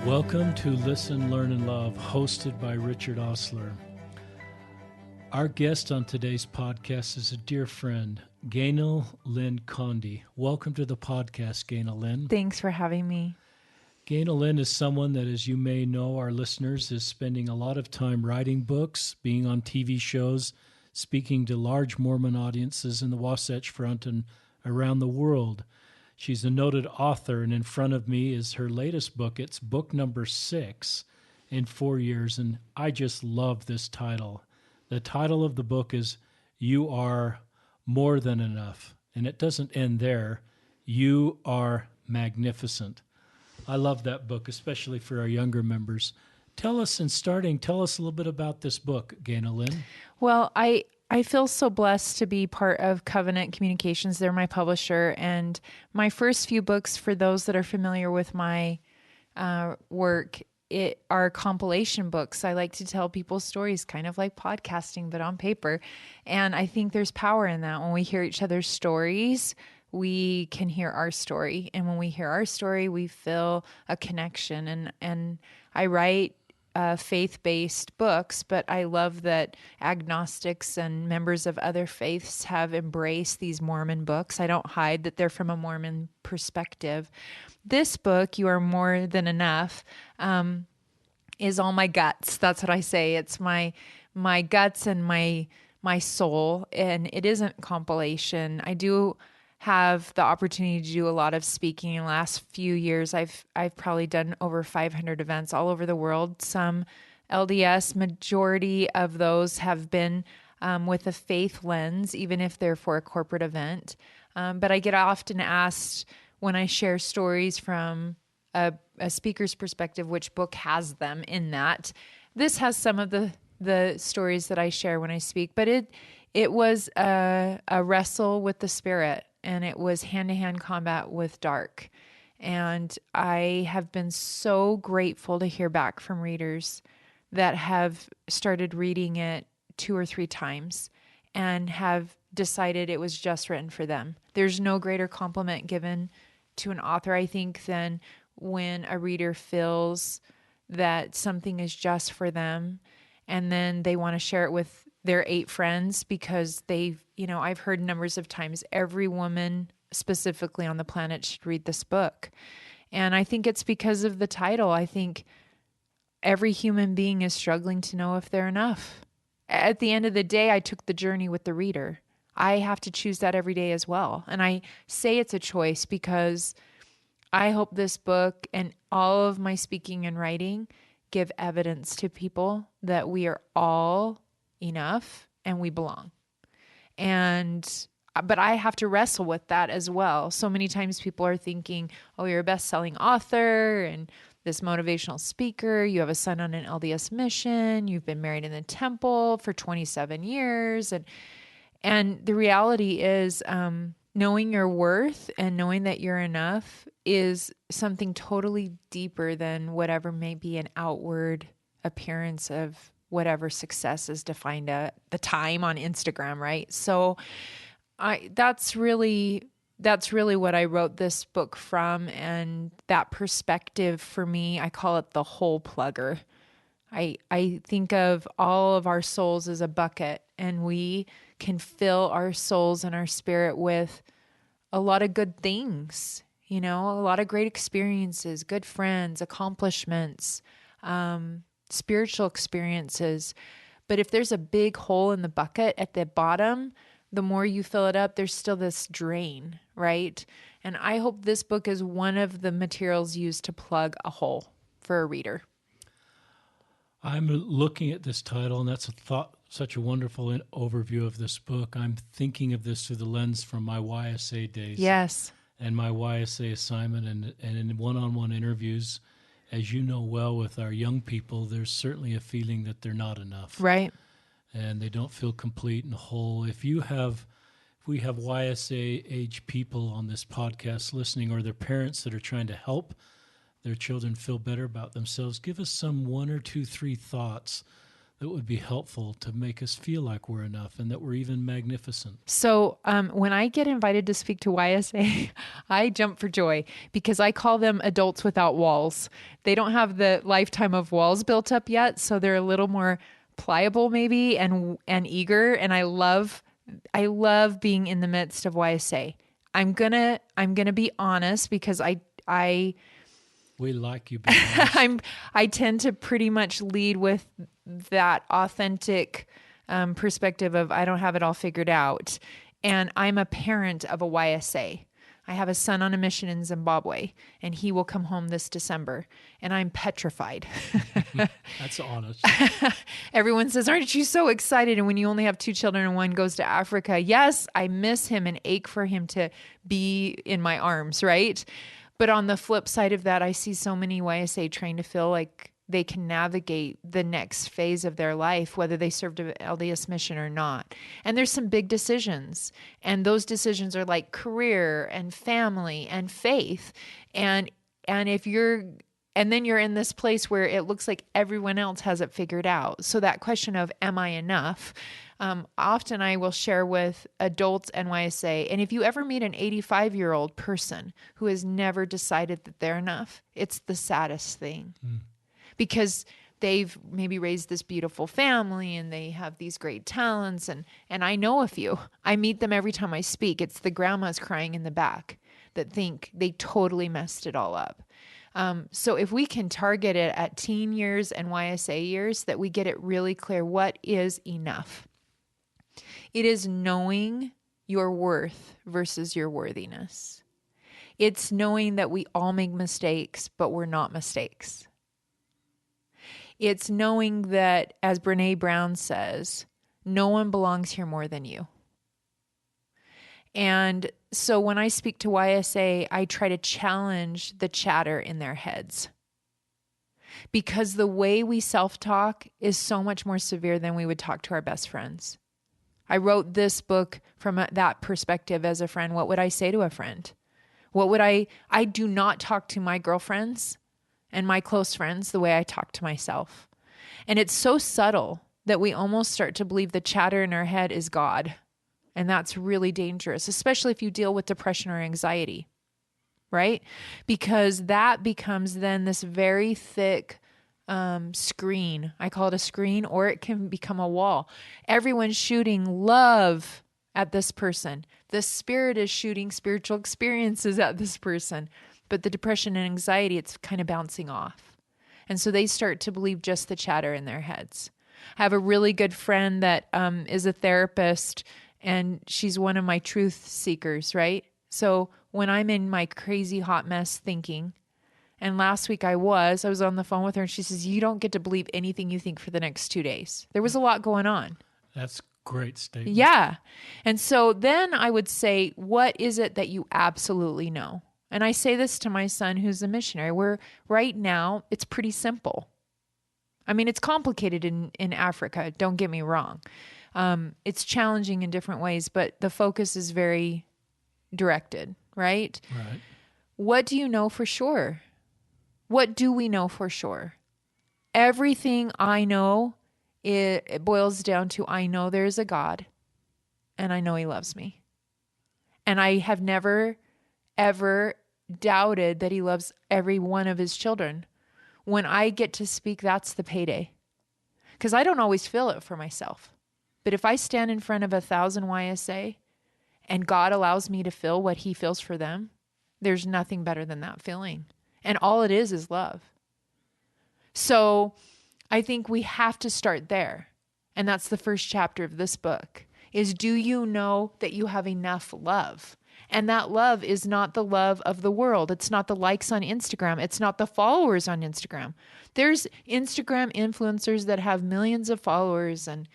Welcome to Listen, Learn, and Love, hosted by Richard Osler. Our guest on today's podcast is a dear friend, Ganel-Lyn Condie. Welcome to the podcast, Ganel-Lyn. Thanks for having me. Ganel-Lyn is someone that, as you may know, our listeners, is spending a lot of time writing books, being on TV shows, speaking to large Mormon audiences in the Wasatch Front and around the world. She's a noted author, and in front of me is her latest book. It's book number 6 in 4 years, and I just love this title. The title of the book is You Are More Than Enough, and it doesn't end there. You Are Magnificent. I love that book, especially for our younger members. Tell us a little bit about this book, Ganel-Lyn. Well, I feel so blessed to be part of Covenant Communications. They're my publisher. And my first few books, for those that are familiar with my work, are compilation books. I like to tell people stories, kind of like podcasting, but on paper. And I think there's power in that. When we hear each other's stories, we can hear our story. And when we hear our story, we feel a connection. And I write faith-based books, but I love that agnostics and members of other faiths have embraced these Mormon books. I don't hide that they're from a Mormon perspective. This book, You Are More Than Enough, is all my guts. That's what I say. It's my guts and my soul, and it isn't compilation. I do have the opportunity to do a lot of speaking in the last few years. I've probably done over 500 events all over the world. Some LDS, majority of those have been with a faith lens, even if they're for a corporate event. But I get often asked when I share stories from a speaker's perspective, which book has them in that. This has some of the stories that I share when I speak, but it was a wrestle with the Spirit. And it was hand-to-hand combat with dark. And I have been so grateful to hear back from readers that have started reading it 2 or 3 times and have decided it was just written for them. There's no greater compliment given to an author, I think, than when a reader feels that something is just for them and then they want to share it with their 8 friends, because I've heard numbers of times every woman specifically on the planet should read this book. And I think it's because of the title. I think every human being is struggling to know if they're enough. At the end of the day, I took the journey with the reader. I have to choose that every day as well. And I say it's a choice because I hope this book and all of my speaking and writing give evidence to people that we are all enough and we belong. But I have to wrestle with that as well. So many times people are thinking, oh, you're a best-selling author and this motivational speaker. You have a son on an LDS mission. You've been married in the temple for 27 years. And the reality is knowing your worth and knowing that you're enough is something totally deeper than whatever may be an outward appearance of whatever success is defined at the time on Instagram, right? So that's really what I wrote this book from. And that perspective for me, I call it the hole plugger. I think of all of our souls as a bucket, and we can fill our souls and our spirit with a lot of good things, a lot of great experiences, good friends, accomplishments, spiritual experiences. But if there's a big hole in the bucket at the bottom, the more you fill it up, there's still this drain, right? And I hope this book is one of the materials used to plug a hole for a reader. I'm looking at this title, and that's such a wonderful overview of this book. I'm thinking of this through the lens from my YSA days. Yes. And my YSA assignment, and in one-on-one interviews, as you know well, with our young people, there's certainly a feeling that they're not enough. Right. And they don't feel complete and whole. If we have YSA age people on this podcast listening, or their parents that are trying to help their children feel better about themselves, give us some 1 or 2, 3 thoughts that would be helpful to make us feel like we're enough and that we're even magnificent? So when I get invited to speak to YSA, I jump for joy because I call them adults without walls. They don't have the lifetime of walls built up yet, so they're a little more pliable maybe and eager. And I love being in the midst of YSA. I'm gonna be honest because we like you being honest. I tend to pretty much lead with that authentic perspective of I don't have it all figured out. And I'm a parent of a YSA. I have a son on a mission in Zimbabwe, and he will come home this December, and I'm petrified. That's honest. Everyone says, aren't you so excited? And when you only have 2 children and one goes to Africa, yes, I miss him and ache for him to be in my arms, right? But on the flip side of that, I see so many YSA trying to feel like they can navigate the next phase of their life, whether they served an LDS mission or not. And there's some big decisions. And those decisions are like career and family and faith. And if you're, and then you're in this place where it looks like everyone else has it figured out. So that question of, am I enough? Often I will share with adults and YSA. And if you ever meet an 85-year-old person who has never decided that they're enough, it's the saddest thing. Because they've maybe raised this beautiful family and they have these great talents. And I know a few. I meet them every time I speak. It's the grandmas crying in the back that think they totally messed it all up. So if we can target it at teen years and YSA years, that we get it really clear, what is enough? It is knowing your worth versus your worthiness. It's knowing that we all make mistakes, but we're not mistakes. It's knowing that, as Brene Brown says, no one belongs here more than you. And so when I speak to YSA, I try to challenge the chatter in their heads. Because the way we self-talk is so much more severe than we would talk to our best friends. I wrote this book from that perspective as a friend. What would I say to a friend? I do not talk to my girlfriends and my close friends the way I talk to myself. And it's so subtle that we almost start to believe the chatter in our head is God. And that's really dangerous, especially if you deal with depression or anxiety, right? Because that becomes then this very thick screen. I call it a screen, or it can become a wall. Everyone's shooting love at this person. The spirit is shooting spiritual experiences at this person. But the depression and anxiety, it's kind of bouncing off. And so they start to believe just the chatter in their heads. I have a really good friend that is a therapist, and she's one of my truth seekers, right? So when I'm in my crazy hot mess thinking, and last week I was on the phone with her, and she says, you don't get to believe anything you think for the next 2 days. There was a lot going on. That's great statement. Yeah. And so then I would say, what is it that you absolutely know? And I say this to my son, who's a missionary, where right now it's pretty simple. I mean, it's complicated in Africa. Don't get me wrong. It's challenging in different ways, but the focus is very directed, right? Right. What do you know for sure? What do we know for sure? Everything I know, it boils down to, I know there's a God, and I know he loves me. And I have never, ever doubted that he loves every one of his children. When I get to speak, that's the payday. Because I don't always feel it for myself. But if I stand in front of 1,000 YSA and God allows me to feel what he feels for them, there's nothing better than that feeling. And all it is love. So I think we have to start there. And that's the first chapter of this book, is, do you know that you have enough love? And that love is not the love of the world. It's not the likes on Instagram. It's not the followers on Instagram. There's Instagram influencers that have millions of followers, and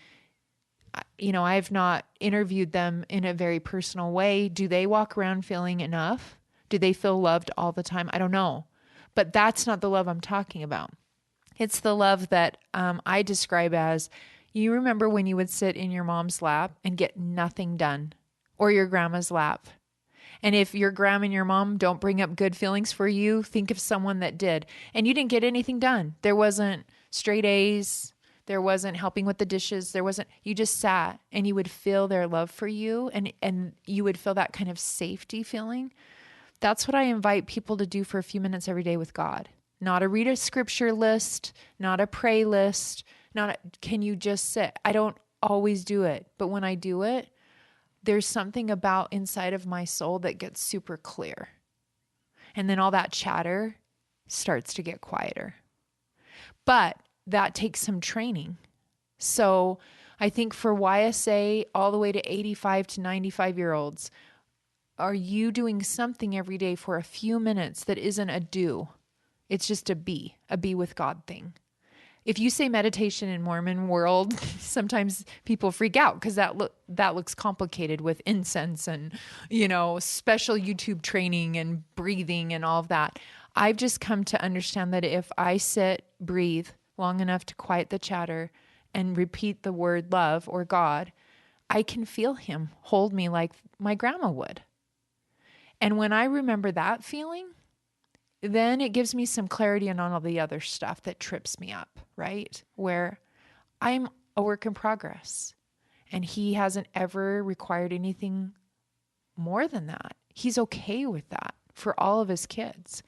I've not interviewed them in a very personal way. Do they walk around feeling enough? Do they feel loved all the time? I don't know. But that's not the love I'm talking about. It's the love that I describe as, you remember when you would sit in your mom's lap and get nothing done, or your grandma's lap. And if your grandma and your mom don't bring up good feelings for you, think of someone that did. And you didn't get anything done. There wasn't straight A's. There wasn't helping with the dishes. You just sat and you would feel their love for you, and you would feel that kind of safety feeling. That's what I invite people to do for a few minutes every day with God. Not a read a scripture list, not a pray list, can you just sit? I don't always do it, but when I do it, there's something about inside of my soul that gets super clear. And then all that chatter starts to get quieter. But that takes some training. So I think for YSA all the way to 85 to 95-year-olds, are you doing something every day for a few minutes that isn't a do? It's just a be with God thing. If you say meditation in Mormon world, sometimes people freak out because that looks complicated with incense and, special YouTube training and breathing and all of that. I've just come to understand that if I sit, breathe long enough to quiet the chatter and repeat the word love or God, I can feel him hold me like my grandma would. And when I remember that feeling, then it gives me some clarity on all the other stuff that trips me up, right? Where I'm a work in progress and he hasn't ever required anything more than that. He's okay with that for all of his kids.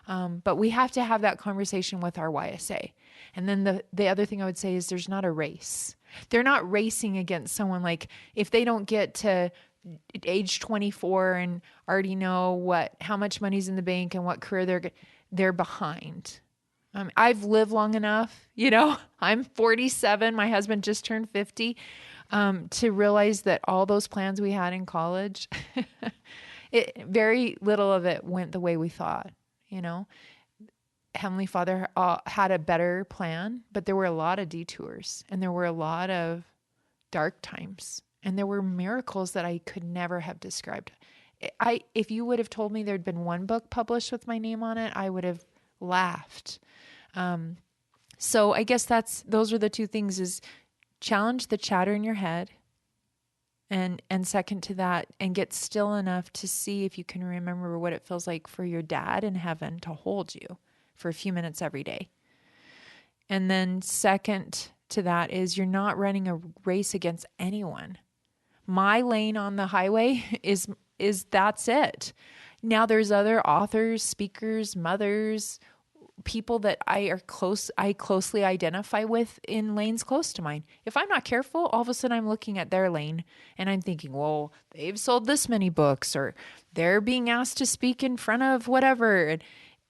But we have to have that conversation with our YSA. And then the other thing I would say is there's not a race. They're not racing against someone. Like if they don't get to age 24 and already know how much money's in the bank and what career they're behind. I've lived long enough, I'm 47. My husband just turned 50, to realize that all those plans we had in college, very little of it went the way we thought, Heavenly Father had a better plan, but there were a lot of detours and there were a lot of dark times. And there were miracles that I could never have described. If you would have told me there'd been one book published with my name on it, I would have laughed. So I guess those are the two things: is challenge the chatter in your head, and second to that, and get still enough to see if you can remember what it feels like for your dad in heaven to hold you for a few minutes every day. And then second to that is you're not running a race against anyone. My lane on the highway is that's it. Now there's other authors, speakers, mothers, people that I closely identify with in lanes close to mine. If I'm not careful, all of a sudden I'm looking at their lane and I'm thinking, well, they've sold this many books, or they're being asked to speak in front of whatever.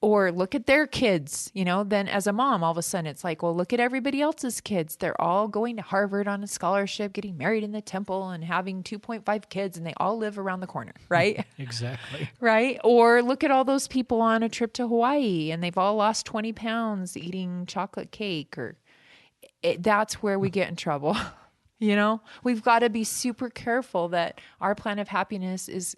Or look at their kids, then as a mom, all of a sudden it's like, well, look at everybody else's kids. They're all going to Harvard on a scholarship, getting married in the temple and having 2.5 kids, and they all live around the corner, right? Exactly. Right? Or look at all those people on a trip to Hawaii and they've all lost 20 pounds eating chocolate cake, that's where we get in trouble. We've got to be super careful that our plan of happiness is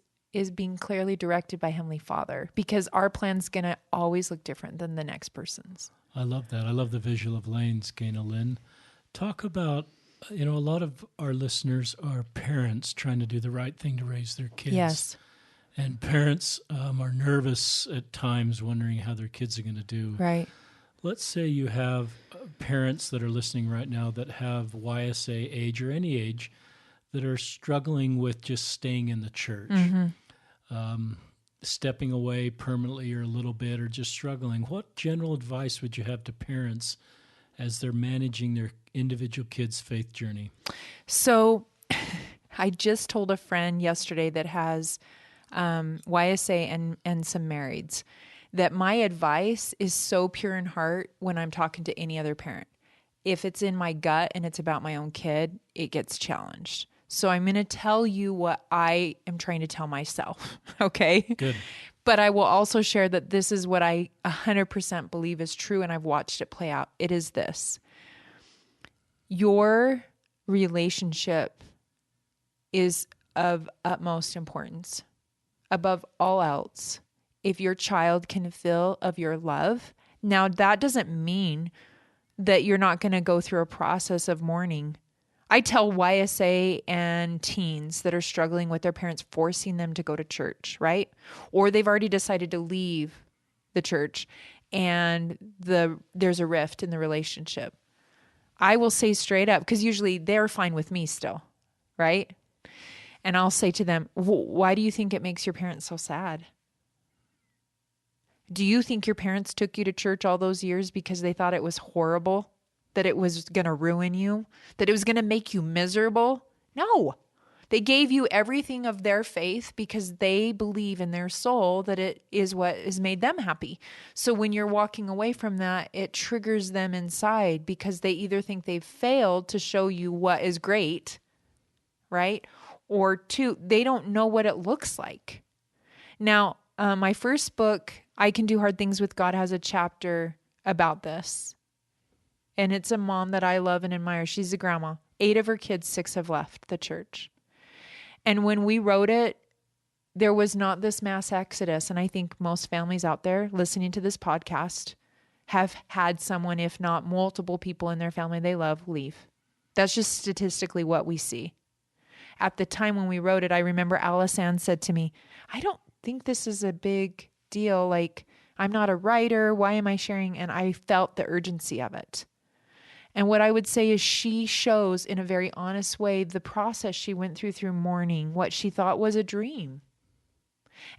being clearly directed by Heavenly Father, because our plan's going to always look different than the next person's. I love that. I love the visual of lanes, Ganel-Lyn. Talk about, a lot of our listeners are parents trying to do the right thing to raise their kids. Yes. And parents are nervous at times, wondering how their kids are going to do. Right. Let's say you have parents that are listening right now that have YSA age or any age that are struggling with just staying in the church. Mm-hmm. Stepping away permanently or a little bit, or just struggling. What general advice would you have to parents as they're managing their individual kids' faith journey? So I just told a friend yesterday that has YSA and some marrieds that my advice is so pure in heart when I'm talking to any other parent. If it's in my gut and it's about my own kid, it gets challenged. So I'm going to tell you what I am trying to tell myself, okay? Good. But I will also share that this is what I 100% believe is true, and I've watched it play out. It is this. Your relationship is of utmost importance. Above all else, if your child can feel of your love, now that doesn't mean that you're not going to go through a process of mourning. I tell YSA and teens that are struggling with their parents forcing them to go to church, right? Or they've already decided to leave the church and there's a rift in the relationship. I will say straight up, because usually they're fine with me still, right? And I'll say to them, why do you think it makes your parents so sad? Do you think your parents took you to church all those years because they thought it was horrible, that it was going to ruin you, that it was going to make you miserable? No. They gave you everything of their faith because they believe in their soul that it is what has made them happy. So when you're walking away from that, it triggers them inside because they either think they've failed to show you what is great, right? Or two, they don't know what it looks like. Now, my first book, I Can Do Hard Things with God, has a chapter about this. And it's a mom that I love and admire. She's a grandma. 8 of her kids, 6 have left the church. And when we wrote it, there was not this mass exodus. And I think most families out there listening to this podcast have had someone, if not multiple people in their family they love, leave. That's just statistically what we see. At the time when we wrote it, I remember Alice Ann said to me, I don't think this is a big deal. Like, I'm not a writer. Why am I sharing? And I felt the urgency of it. And what I would say is she shows in a very honest way the process she went through mourning, what she thought was a dream.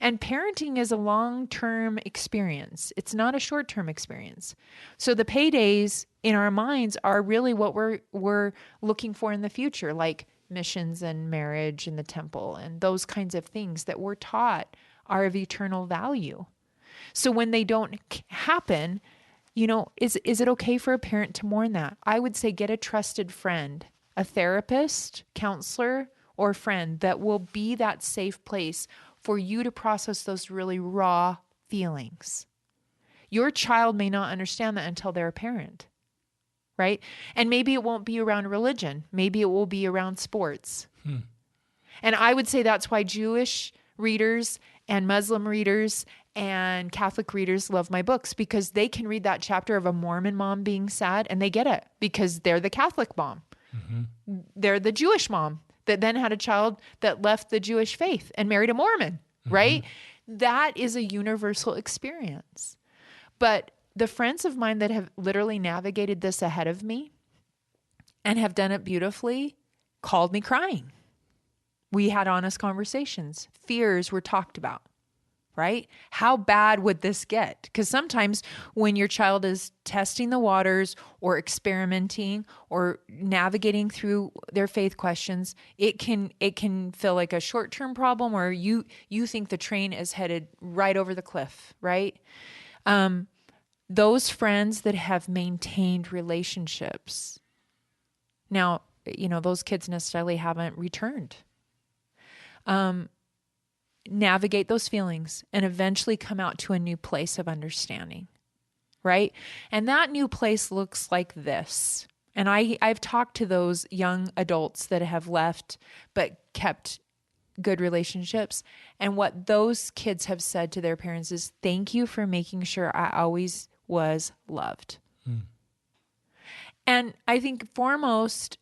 And parenting is a long-term experience. It's not a short-term experience. So the paydays in our minds are really what we're looking for in the future, like missions and marriage and the temple and those kinds of things that we're taught are of eternal value. So when they don't happen, you know, is it okay for a parent to mourn that? I would say get a trusted friend, a therapist, counselor, or friend that will be that safe place for you to process those really raw feelings. Your child may not understand that until they're a parent, right? And maybe it won't be around religion. Maybe it will be around sports. And I would say that's why Jewish readers and Muslim readers and Catholic readers love my books, because they can read that chapter of a Mormon mom being sad and they get it because they're the Catholic mom. Mm-hmm. They're the Jewish mom that then had a child that left the Jewish faith and married a Mormon, right? That is a universal experience. But the friends of mine that have literally navigated this ahead of me and have done it beautifully called me crying. We had honest conversations. Fears were talked about. Right? How bad would this get? Because sometimes when your child is testing the waters or experimenting or navigating through their faith questions, it can feel like a short-term problem, or you think the train is headed right over the cliff, right? Those friends that have maintained relationships. Now, you know, those kids necessarily haven't returned. Navigate those feelings and eventually come out to a new place of understanding, right? And that new place looks like this. And I've talked to those young adults that have left but kept good relationships. And what those kids have said to their parents is, thank you for making sure I always was loved. And I think foremost,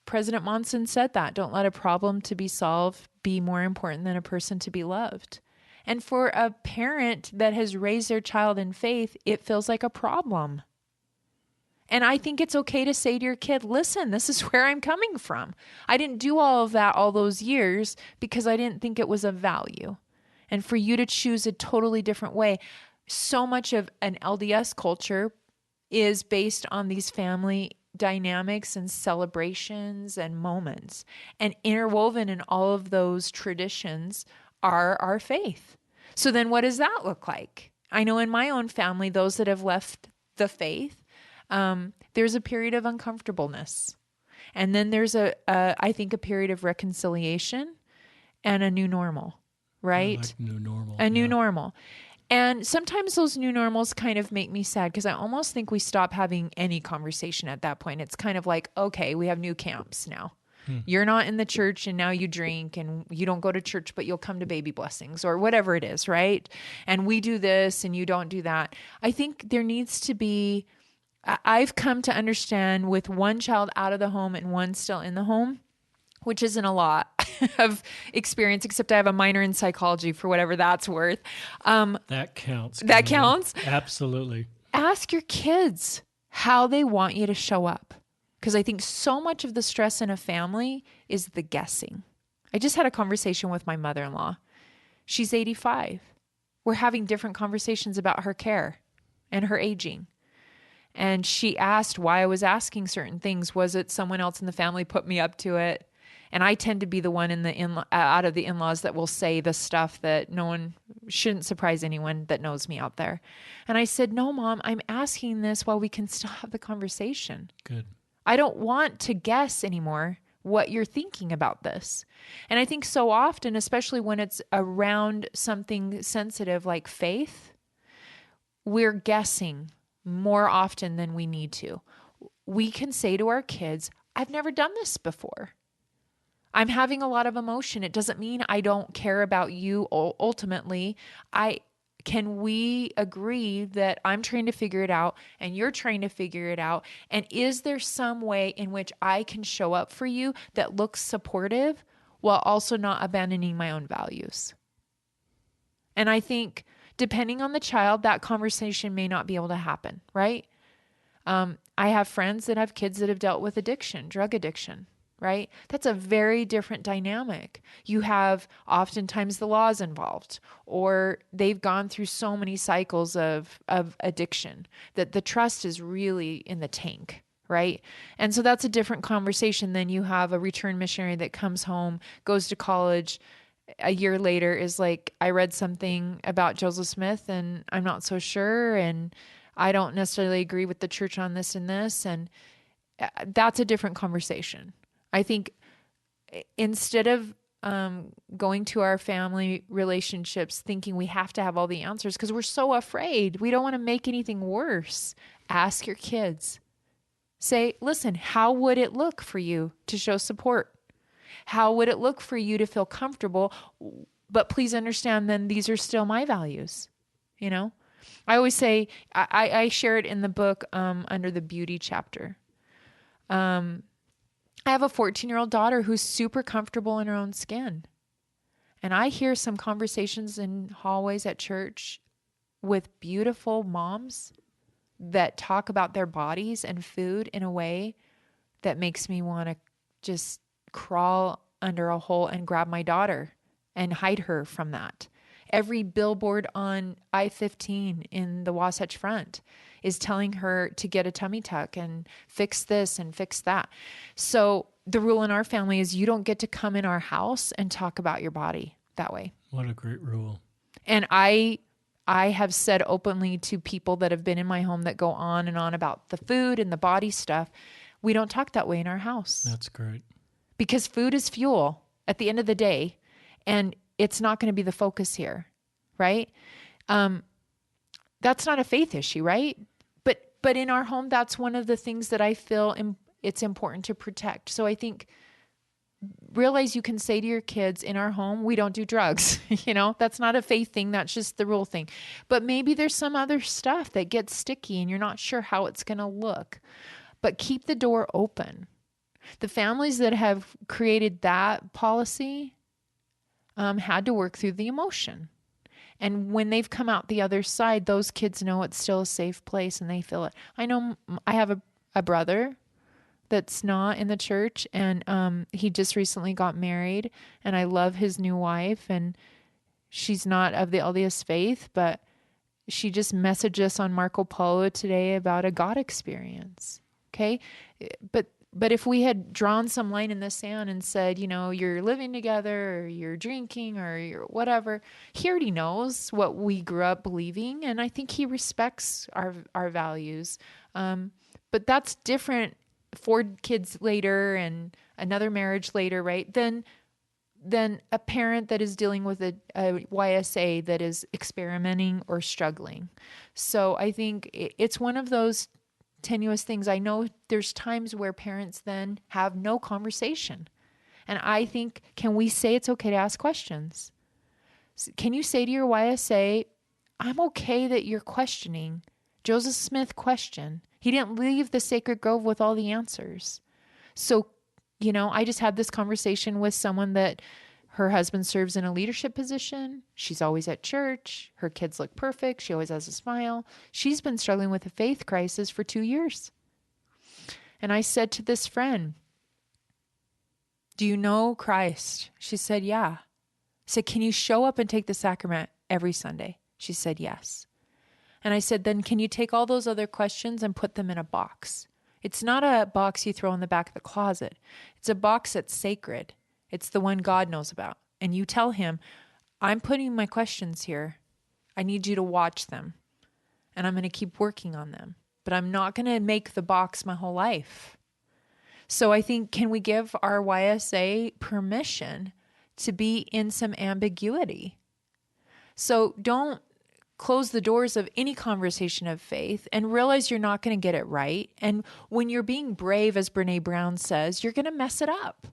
President Monson said that, don't let a problem to be solved be more important than a person to be loved. And for a parent that has raised their child in faith, it feels like a problem. And I think it's okay to say to your kid, listen, this is where I'm coming from. I didn't do all of that all those years because I didn't think it was of value. And for you to choose a totally different way. So much of an LDS culture is based on these family dynamics and celebrations and moments, and interwoven in all of those traditions are our faith. So then what does that look like? I know in my own family, those that have left the faith, there's a period of uncomfortableness. And then there's I think a period of reconciliation and a new normal, right? Like new normal. A new normal. And sometimes those new normals kind of make me sad because I almost think we stop having any conversation at that point. It's kind of like, okay, we have new camps now. You're not in the church and now you drink, and you don't go to church, but you'll come to baby blessings or whatever it is, right? And we do this and you don't do that. I think there needs to be, I've come to understand with one child out of the home and one still in the home, which isn't a lot of experience, except I have a minor in psychology for whatever that's worth. That counts. That counts? Absolutely. Ask your kids, how they want you to show up. Because I think so much of the stress in a family is the guessing. I just had a conversation with my mother-in-law. She's 85. We're having different conversations about her care and her aging. And she asked why I was asking certain things. Was it someone else in the family put me up to it? And I tend to be the one out of the in-laws that will say the stuff that no one shouldn't surprise anyone that knows me out there. And I said, no, Mom, I'm asking this while we can still have the conversation. Good. I don't want to guess anymore what you're thinking about this. And I think so often, especially when it's around something sensitive like faith, we're guessing more often than we need to. We can say to our kids, I've never done this before. I'm having a lot of emotion. It doesn't mean I don't care about you ultimately. Can we agree that I'm trying to figure it out and you're trying to figure it out? And is there some way in which I can show up for you that looks supportive while also not abandoning my own values? And I think depending on the child, that conversation may not be able to happen, right? I have friends that have kids that have dealt with addiction, drug addiction. Right? That's a very different dynamic. You have oftentimes the laws involved, or they've gone through so many cycles of addiction that the trust is really in the tank, right? And so that's a different conversation than you have a return missionary that comes home, goes to college, a year later is like, I read something about Joseph Smith and I'm not so sure, and I don't necessarily agree with the church on this and this, and that's a different conversation. I think instead of going to our family relationships thinking we have to have all the answers because we're so afraid, we don't want to make anything worse, ask your kids. Say, listen, how would it look for you to show support? How would it look for you to feel comfortable? But please understand, then these are still my values. You know, I always say, I share it in the book under the beauty chapter. I have a 14-year-old daughter who's super comfortable in her own skin. And I hear some conversations in hallways at church with beautiful moms that talk about their bodies and food in a way that makes me want to just crawl under a hole and grab my daughter and hide her from that. Every billboard on I-15 in the Wasatch Front is telling her to get a tummy tuck and fix this and fix that. So the rule in our family is you don't get to come in our house and talk about your body that way. What a great rule. And I have said openly to people that have been in my home that go on and on about the food and the body stuff, we don't talk that way in our house. That's great. Because food is fuel at the end of the day, and it's not going to be the focus here, right? That's not a faith issue, right? But in our home, that's one of the things that I feel it's important to protect. So I think realize you can say to your kids, in our home, we don't do drugs. You know, that's not a faith thing. That's just the rule thing. But maybe there's some other stuff that gets sticky and you're not sure how it's going to look. But keep the door open. The families that have created that policy had to work through the emotion. And when they've come out the other side, those kids know it's still a safe place and they feel it. I know I have a brother that's not in the church, and he just recently got married, and I love his new wife, and she's not of the LDS faith, but she just messaged us on Marco Polo today about a God experience. Okay. But if we had drawn some line in the sand and said, you know, you're living together or you're drinking or you're whatever, he already knows what we grew up believing. And I think he respects our values. But that's different 4 kids later and another marriage later, right? Than a parent that is dealing with a YSA that is experimenting or struggling. So I think it's one of those tenuous things. I know there's times where parents then have no conversation. And I think, can we say it's okay to ask questions? Can you say to your YSA, I'm okay that you're questioning. Joseph Smith questioned. He didn't leave the sacred grove with all the answers. So, you know, I just had this conversation with someone that Her husband serves in a leadership position. She's always at church. Her kids look perfect. She always has a smile. She's been struggling with a faith crisis for 2 years. And I said to this friend, do you know Christ? She said, yeah. I said, can you show up and take the sacrament every Sunday? She said, yes. And I said, then can you take all those other questions and put them in a box? It's not a box you throw in the back of the closet. It's a box that's sacred. It's the one God knows about. And you tell him, I'm putting my questions here. I need you to watch them. And I'm going to keep working on them. But I'm not going to make the box my whole life. So I think, can we give our YSA permission to be in some ambiguity? So don't close the doors of any conversation of faith and realize you're not going to get it right. And when you're being brave, as Brene Brown says, you're going to mess it up.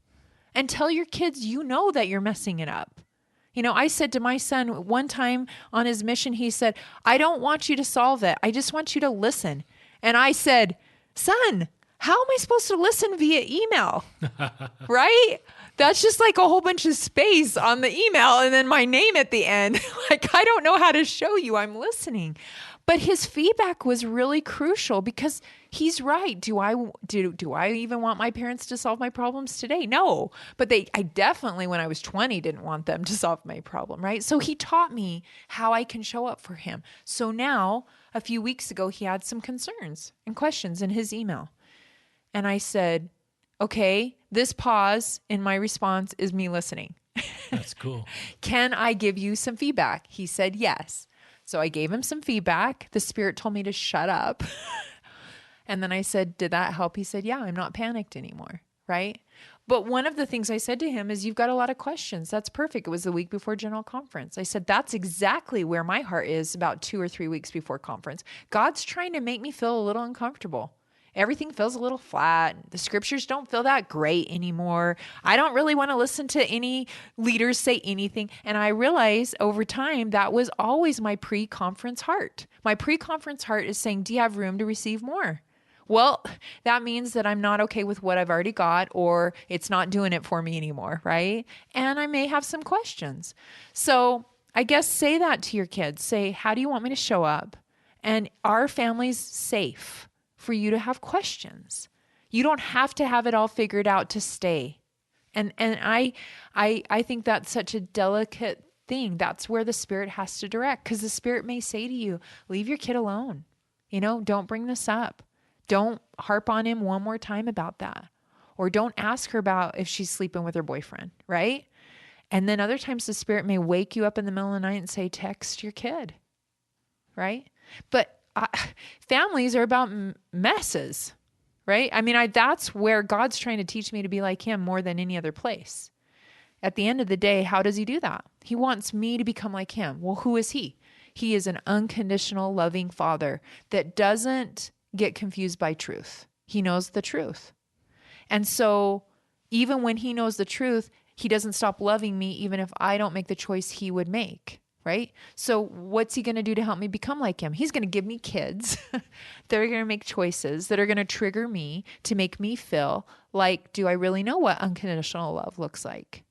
And tell your kids, you know that you're messing it up. You know, I said to my son one time on his mission, he said, I don't want you to solve it. I just want you to listen. And I said, son, how am I supposed to listen via email? Right? That's just like a whole bunch of space on the email and then my name at the end. Like, I don't know how to show you I'm listening. But his feedback was really crucial because he's right. Do I even want my parents to solve my problems today? No. But I definitely, when I was 20, didn't want them to solve my problem, right? So he taught me how I can show up for him. So now, a few weeks ago, he had some concerns and questions in his email. And I said, okay, this pause in my response is me listening. That's cool. Can I give you some feedback? He said yes. So I gave him some feedback. The Spirit told me to shut up. And then I said, did that help? He said, yeah, I'm not panicked anymore. Right? But one of the things I said to him is, you've got a lot of questions. That's perfect. It was the week before General Conference. I said, that's exactly where my heart is about 2 or 3 weeks before conference. God's trying to make me feel a little uncomfortable. Everything feels a little flat. The scriptures don't feel that great anymore. I don't really want to listen to any leaders say anything. And I realized over time that was always my pre-conference heart. My pre-conference heart is saying, do you have room to receive more? Well, that means that I'm not okay with what I've already got, or it's not doing it for me anymore, right? And I may have some questions. So I guess say that to your kids. Say, how do you want me to show up? And our family's safe for you to have questions. You don't have to have it all figured out to stay. And I think that's such a delicate thing. That's where the Spirit has to direct, because the Spirit may say to you, leave your kid alone. You know, don't bring this up. Don't harp on him one more time about that. Or don't ask her about if she's sleeping with her boyfriend, right? And then other times the Spirit may wake you up in the middle of the night and say, text your kid, right? But families are about messes, right? I mean, that's where God's trying to teach me to be like him more than any other place. At the end of the day, how does he do that? He wants me to become like him. Well, who is he? He is an unconditional, loving father that doesn't get confused by truth. He knows the truth. And so even when he knows the truth, he doesn't stop loving me even if I don't make the choice he would make. Right? So what's he going to do to help me become like him? He's going to give me kids that are going to make choices that are going to trigger me to make me feel like, do I really know what unconditional love looks like?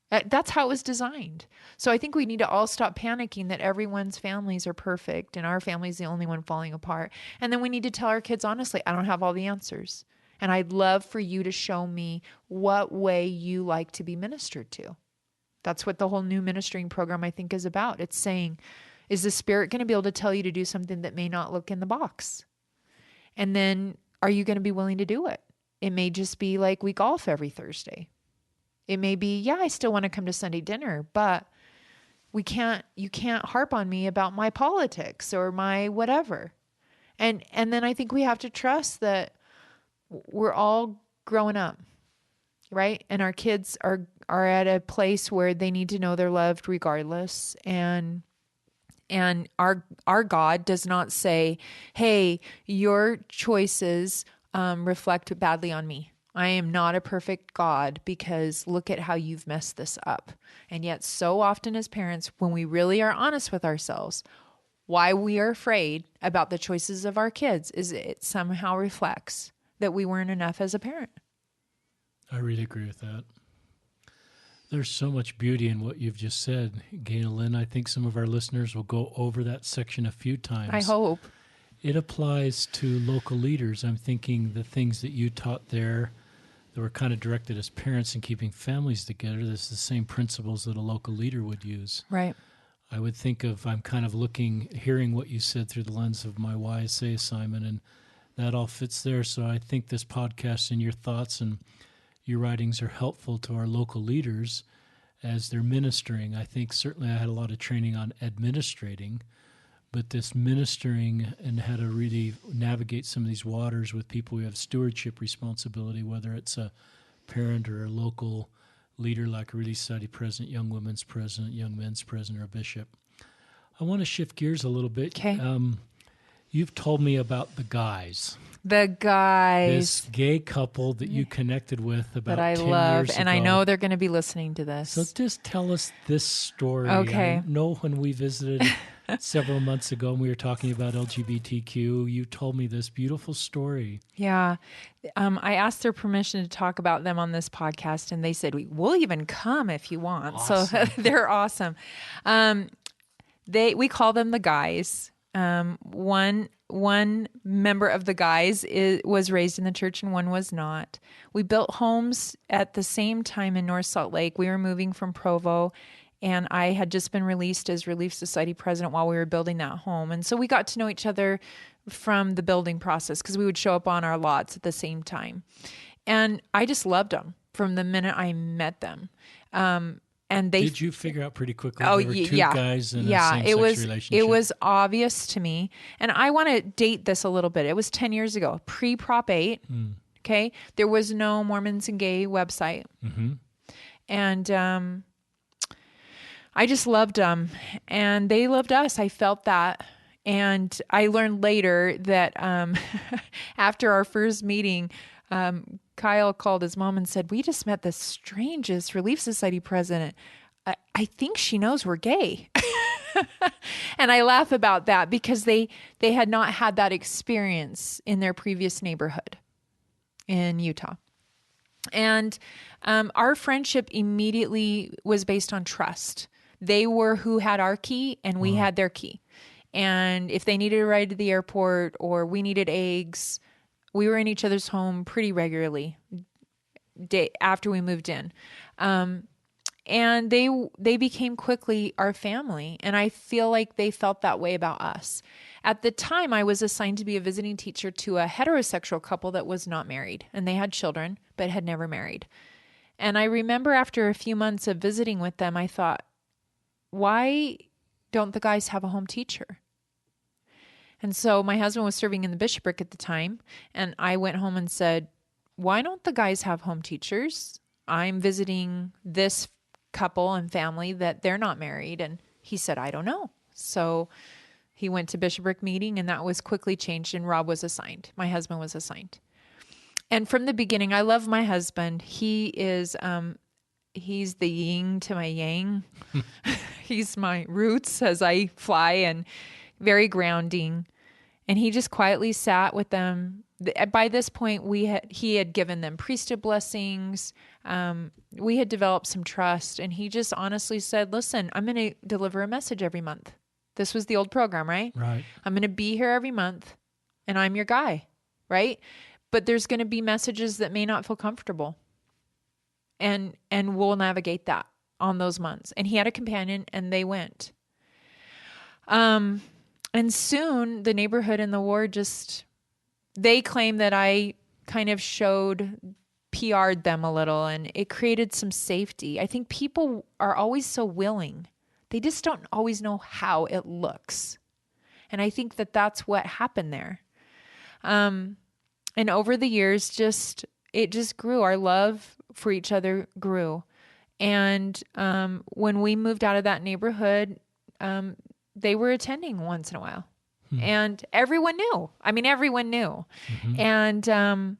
That's how it was designed. So I think we need to all stop panicking that everyone's families are perfect and our family's the only one falling apart. And then we need to tell our kids, honestly, I don't have all the answers. And I'd love for you to show me what way you like to be ministered to. That's what the whole new ministering program, I think, is about. It's saying, is the Spirit going to be able to tell you to do something that may not look in the box? And then are you going to be willing to do it? It may just be like we golf every Thursday. It may be, yeah, I still want to come to Sunday dinner, but you can't harp on me about my politics or my whatever. And then I think we have to trust that we're all growing up. Right? And our kids are at a place where they need to know they're loved regardless. And our God does not say, hey, your choices reflect badly on me. I am not a perfect God because look at how you've messed this up. And yet so often as parents, when we really are honest with ourselves, why we are afraid about the choices of our kids is it somehow reflects that we weren't enough as a parent. I really agree with that. There's so much beauty in what you've just said, Ganel-Lyn. I think some of our listeners will go over that section a few times. I hope. It applies to local leaders. I'm thinking the things that you taught there that were kind of directed as parents and keeping families together, that's the same principles that a local leader would use. Right. I would think of, I'm kind of hearing what you said through the lens of my YSA assignment, and that all fits there. So I think this podcast and your thoughts and your writings are helpful to our local leaders as they're ministering. I think certainly I had a lot of training on administrating, but this ministering and how to really navigate some of these waters with people who have stewardship responsibility, whether it's a parent or a local leader like a Relief Society president, young women's president, young men's president, or a bishop. I want to shift gears a little bit. Okay. You've told me about the guys. The guys. This gay couple that you connected with about that I 10 love, years and ago. I know they're going to be listening to this. So just tell us this story. Okay. I know when we visited several months ago and we were talking about LGBTQ, you told me this beautiful story. Yeah. I asked their permission to talk about them on this podcast, and they said, we'll even come if you want. Awesome. So they're awesome. We call them the guys. One member of the guys was raised in the church and one was not. We built homes at the same time in North Salt Lake. We were moving from Provo, and I had just been released as Relief Society president while we were building that home. And so we got to know each other from the building process because we would show up on our lots at the same time. And I just loved them from the minute I met them. And they did you figure out pretty quickly there were two guys in a same-sex relationship? It was obvious to me. And I want to date this a little bit. It was 10 years ago, pre-Prop 8. Okay. There was no Mormons and Gay website. Mm-hmm. And I just loved them. And they loved us. I felt that. And I learned later that after our first meeting, Kyle called his mom and said, we just met the strangest Relief Society president. I think she knows we're gay. And I laugh about that because they had not had that experience in their previous neighborhood in Utah. And our friendship immediately was based on trust. They were who had our key and we had their key. And if they needed a ride to the airport or we needed eggs, we were in each other's home pretty regularly after we moved in. And they became quickly our family. And I feel like they felt that way about us. At the time, I was assigned to be a visiting teacher to a heterosexual couple that was not married. And they had children, but had never married. And I remember after a few months of visiting with them, I thought, why don't the guys have a home teacher? And so my husband was serving in the bishopric at the time, and I went home and said, why don't the guys have home teachers? I'm visiting this couple and family that they're not married. And he said, I don't know. So he went to bishopric meeting, and that was quickly changed, and Rob was assigned. My husband was assigned. And from the beginning, I love my husband. He is, he's the yin to my yang. He's my roots as I fly, and very grounding. And he just quietly sat with them. By this point, he had given them priesthood blessings. We had developed some trust, and he just honestly said, listen, I'm going to deliver a message every month. This was the old program, right? Right. I'm going to be here every month, and I'm your guy, right? But there's going to be messages that may not feel comfortable. And we'll navigate that on those months. And he had a companion, and they went. And soon the neighborhood and the ward they claim that I kind of PR'd them a little, and it created some safety. I think people are always so willing. They just don't always know how it looks. And I think that that's what happened there. And over the years, it just grew. Our love for each other grew. And when we moved out of that neighborhood, they were attending once in a while. And everyone knew. I mean, everyone knew. Mm-hmm. And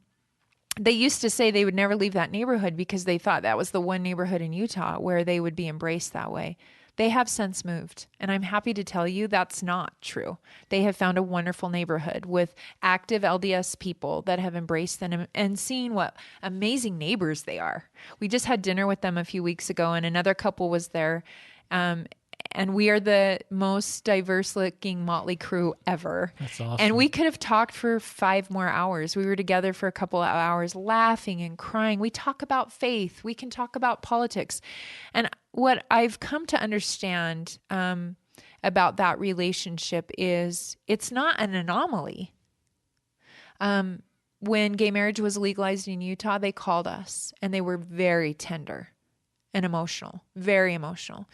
they used to say they would never leave that neighborhood because they thought that was the one neighborhood in Utah where they would be embraced that way. They have since moved, and I'm happy to tell you that's not true. They have found a wonderful neighborhood with active LDS people that have embraced them and seen what amazing neighbors they are. We just had dinner with them a few weeks ago, and another couple was there. And we are the most diverse looking motley crew ever. That's awesome. And we could have talked for 5 more hours. We were together for a couple of hours laughing and crying. We talk about faith. We can talk about politics. And what I've come to understand about that relationship is it's not an anomaly. When gay marriage was legalized in Utah, they called us and they were very tender and emotional, very emotional.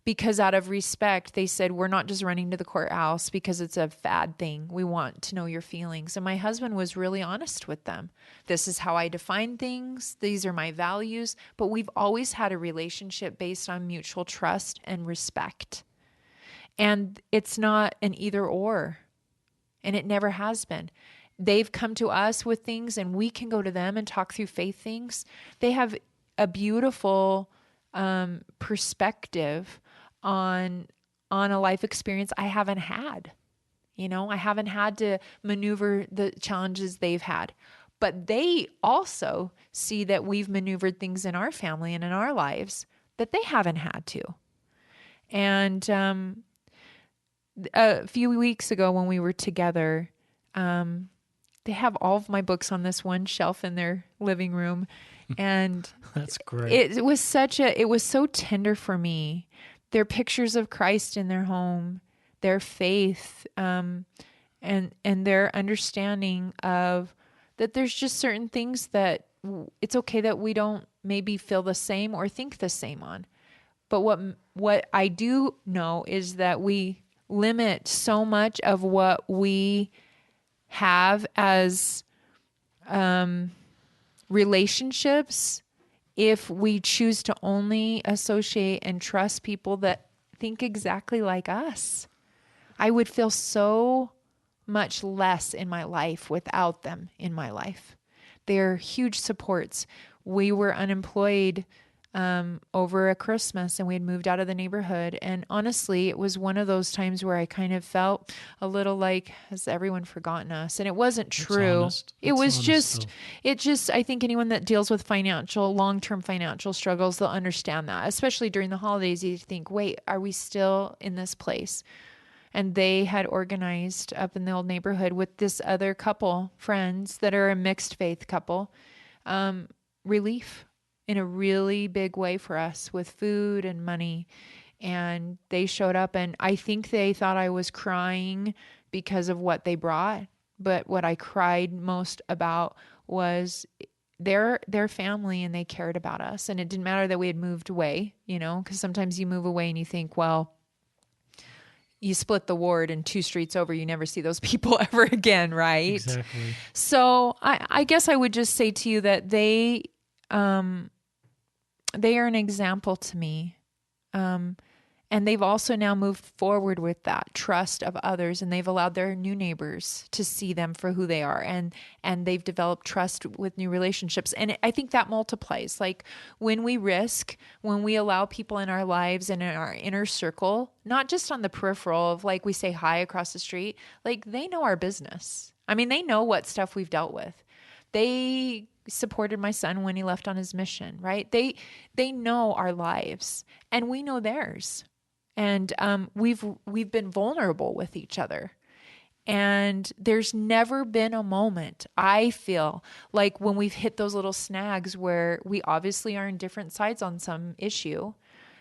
Because out of respect, they said, we're not just running to the courthouse because it's a fad thing. We want to know your feelings. And my husband was really honest with them. This is how I define things. These are my values. But we've always had a relationship based on mutual trust and respect. And it's not an either or. And it never has been. They've come to us with things and we can go to them and talk through faith things. They have a beautiful perspective on a life experience I haven't had. I haven't had to maneuver the challenges they've had. But they also see that we've maneuvered things in our family and in our lives that they haven't had to. And a few weeks ago when we were together, they have all of my books on this one shelf in their living room. And that's great. It was so tender for me. Their pictures of Christ in their home, their faith, and their understanding of that there's just certain things that it's okay that we don't maybe feel the same or think the same on. But what I do know is that we limit so much of what we have as relationships if we choose to only associate and trust people that think exactly like us. I would feel so much less in my life without them in my life. They're huge supports. We were unemployed over a Christmas and we had moved out of the neighborhood. And honestly, it was one of those times where I kind of felt a little like, has everyone forgotten us? And it wasn't true. I think anyone that deals with long-term financial struggles, they'll understand that, especially during the holidays. You think, wait, are we still in this place? And they had organized up in the old neighborhood with this other couple, friends that are a mixed faith couple, relief in a really big way for us with food and money. And they showed up and I think they thought I was crying because of what they brought. But what I cried most about was their family, and they cared about us. And it didn't matter that we had moved away, because sometimes you move away and you think, well, you split the ward and 2 streets over, you never see those people ever again, right? Exactly. So I guess I would just say to you that they are an example to me. And they've also now moved forward with that trust of others, and they've allowed their new neighbors to see them for who they are. And they've developed trust with new relationships. And I think that multiplies. Like when we allow people in our lives and in our inner circle, not just on the peripheral of like we say hi across the street, like they know our business. I mean, they know what stuff we've dealt with. They supported my son when he left on his mission, right? They know our lives and we know theirs. And we've been vulnerable with each other. And there's never been a moment, I feel, like when we've hit those little snags where we obviously are on different sides on some issue,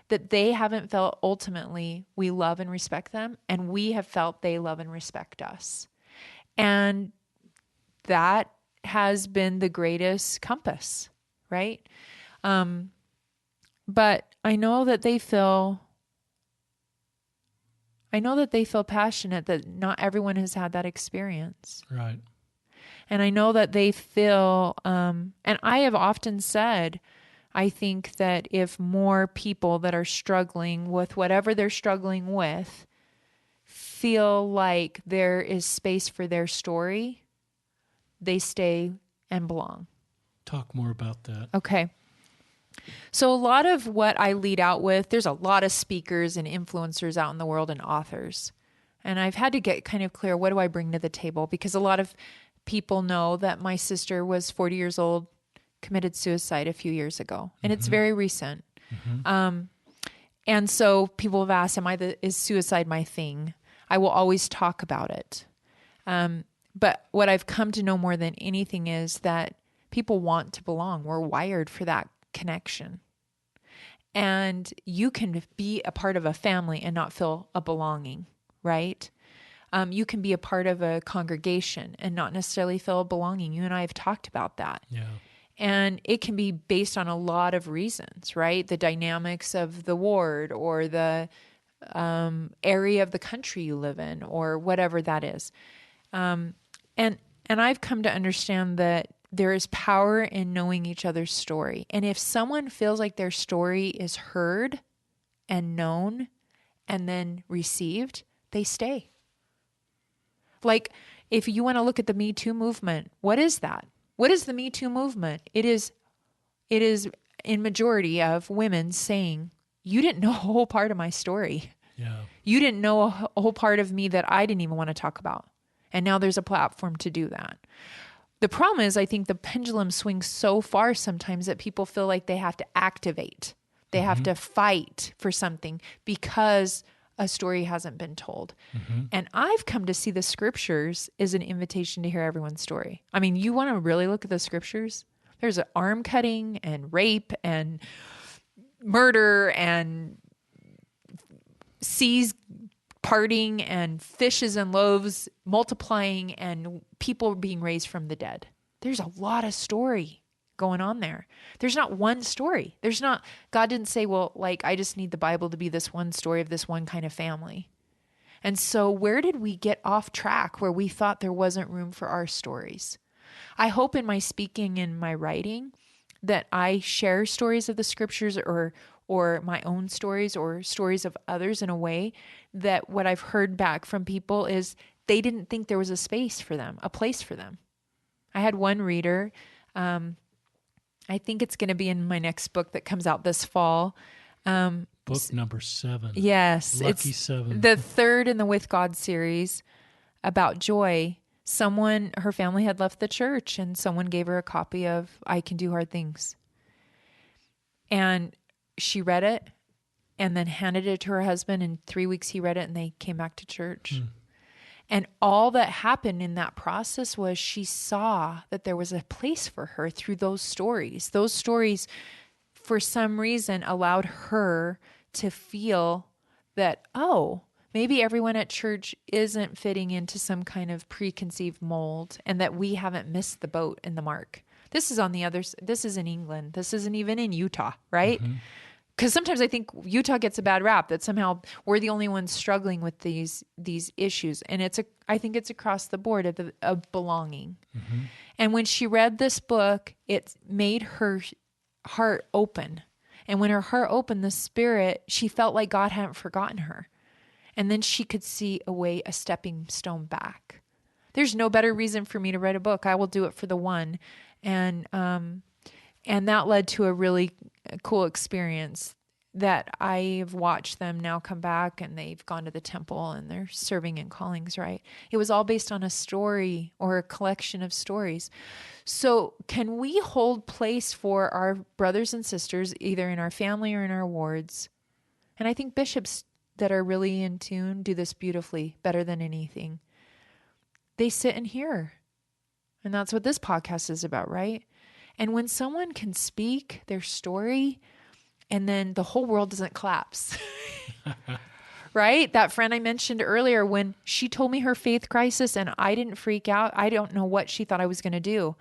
that they haven't felt ultimately we love and respect them, and we have felt they love and respect us. And that has been the greatest compass, right? But I know that they feel passionate that not everyone has had that experience. Right. And I know that they feel, and I have often said, I think that if more people that are struggling with whatever they're struggling with feel like there is space for their story, they stay and belong. Talk more about that. Okay. So a lot of what I lead out with, there's a lot of speakers and influencers out in the world and authors. And I've had to get kind of clear, what do I bring to the table? Because a lot of people know that my sister was 40 years old, committed suicide a few years ago. And it's very recent. And so people have asked, is suicide my thing? I will always talk about it. But what I've come to know more than anything is that people want to belong. We're wired for that connection. And you can be a part of a family and not feel a belonging, right? You can be a part of a congregation and not necessarily feel a belonging. You and I have talked about that. Yeah. And it can be based on a lot of reasons, right? The dynamics of the ward or the area of the country you live in or whatever that is. And I've come to understand that there is power in knowing each other's story. And if someone feels like their story is heard and known and then received, they stay. Like, if you want to look at the Me Too movement, what is that? What is the Me Too movement? It is in majority of women saying, you didn't know a whole part of my story. Yeah. You didn't know a whole part of me that I didn't even want to talk about. And now there's a platform to do that. The problem is, I think the pendulum swings so far sometimes that people feel like they have to activate. They have to fight for something because a story hasn't been told. And I've come to see the scriptures as an invitation to hear everyone's story. I mean, you want to really look at the scriptures? There's arm cutting and rape and murder and seas parting and fishes and loaves multiplying and people being raised from the dead. There's a lot of story going on there. There's not one story. God didn't say, well, like, I just need the Bible to be this one story of this one kind of family. And so where did we get off track where we thought there wasn't room for our stories? I hope in my speaking and my writing that I share stories of the scriptures or my own stories or stories of others in a way that what I've heard back from people is they didn't think there was a space for them, a place for them. I had one reader, I think it's going to be in my next book that comes out this fall. Book number 7. Yes. Lucky it's 7. The third in the With God series about joy. Her family had left the church and someone gave her a copy of I Can Do Hard Things. And she read it and then handed it to her husband. In 3 weeks, he read it and they came back to church. And all that happened in that process was she saw that there was a place for her through those stories. Those stories, for some reason, allowed her to feel that, oh, maybe everyone at church isn't fitting into some kind of preconceived mold and that we haven't missed the boat in the mark. This is this is in England. This isn't even in Utah, right? Because sometimes I think Utah gets a bad rap that somehow we're the only ones struggling with these issues. And I think it's across the board of belonging. And when she read this book, it made her heart open. And when her heart opened, the Spirit, she felt like God hadn't forgotten her. And then she could see a stepping stone back. There's no better reason for me to write a book. I will do it for the one. And that led to a really cool experience that I've watched them now come back and they've gone to the temple and they're serving in callings, right? It was all based on a story or a collection of stories. So can we hold place for our brothers and sisters, either in our family or in our wards? And I think bishops that are really in tune do this beautifully, better than anything. They sit and hear. And that's what this podcast is about, right? And when someone can speak their story and then the whole world doesn't collapse, right? That friend I mentioned earlier, when she told me her faith crisis and I didn't freak out, I don't know what she thought I was going to do.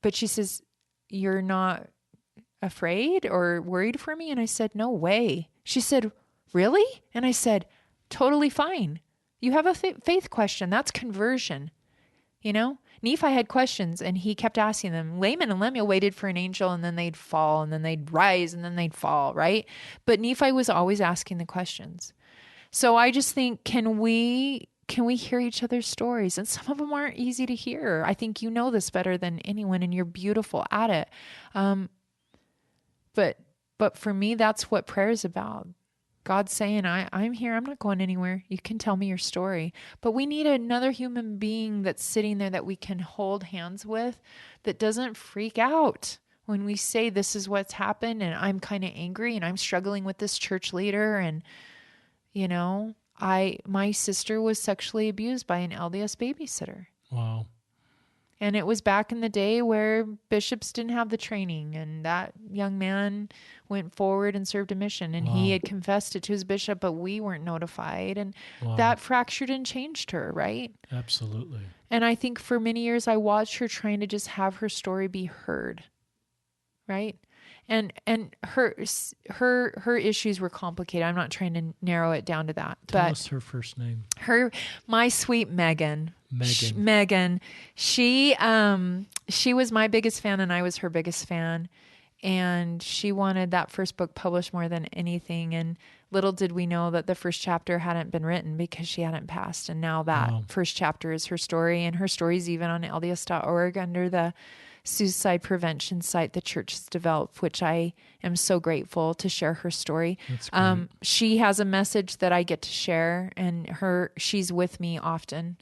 But she says, "You're not afraid or worried for me?" And I said, "No way." She said, "Really?" And I said, "Totally fine. You have a faith question. That's conversion." You know, Nephi had questions and he kept asking them. Laman and Lemuel waited for an angel and then they'd fall and then they'd rise and then they'd fall, right? But Nephi was always asking the questions. So I just think, can we can we hear each other's stories? And some of them aren't easy to hear. I think you know this better than anyone, and you're beautiful at it. But for me, that's what prayer is about. God's saying, I'm here. I'm not going anywhere. You can tell me your story. But we need another human being that's sitting there that we can hold hands with, that doesn't freak out when we say this is what's happened and I'm kind of angry and I'm struggling with this church leader. And, my sister was sexually abused by an LDS babysitter. Wow. And it was back in the day where bishops didn't have the training, and that young man went forward and served a mission, and he had confessed it to his bishop, but we weren't notified. And that fractured and changed her, right? Absolutely. And I think for many years I watched her trying to just have her story be heard, right? And her issues were complicated. I'm not trying to narrow it down to that. Tell us her first name. My sweet Megan. Megan. She was my biggest fan and I was her biggest fan. And she wanted that first book published more than anything. And little did we know that the first chapter hadn't been written because she hadn't passed. And now that first chapter is her story. And her story's even on LDS.org under the suicide prevention site the church has developed, which I am so grateful to share her story. That's great. She has a message that I get to share, and she's with me often.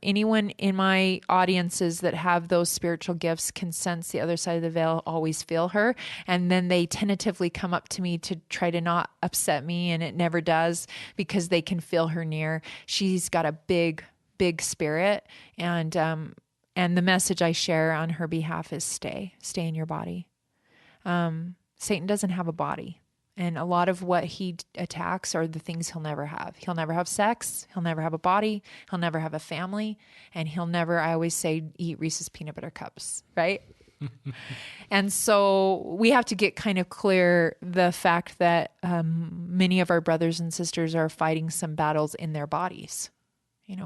Anyone in my audiences that have those spiritual gifts can sense the other side of the veil, always feel her. And then they tentatively come up to me to try to not upset me. And it never does because they can feel her near. She's got a big, big spirit. And the message I share on her behalf is stay in your body. Satan doesn't have a body. And a lot of what he attacks are the things he'll never have. He'll never have sex. He'll never have a body. He'll never have a family. And he'll never, I always say, eat Reese's peanut butter cups, right? And so we have to get kind of clear the fact that many of our brothers and sisters are fighting some battles in their bodies.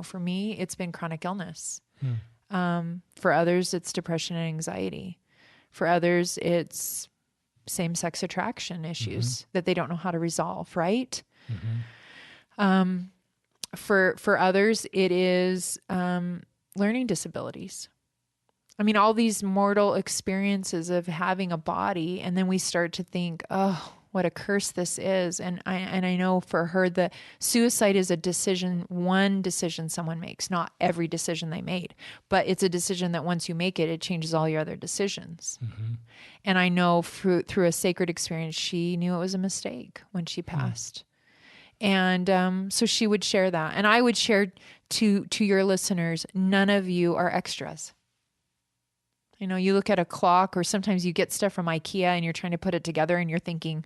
For me, it's been chronic illness. For others, it's depression and anxiety. For others, it's same-sex attraction issues that they don't know how to resolve, right? For others, it is learning disabilities. I mean, all these mortal experiences of having a body, and then we start to think, oh, what a curse this is. And I know for her that suicide is one decision someone makes, not every decision they made, but it's a decision that once you make it, it changes all your other decisions. And I know through a sacred experience, she knew it was a mistake when she passed. And so she would share that. And I would share to your listeners, none of you are extras. You look at a clock, or sometimes you get stuff from IKEA and you're trying to put it together and you're thinking,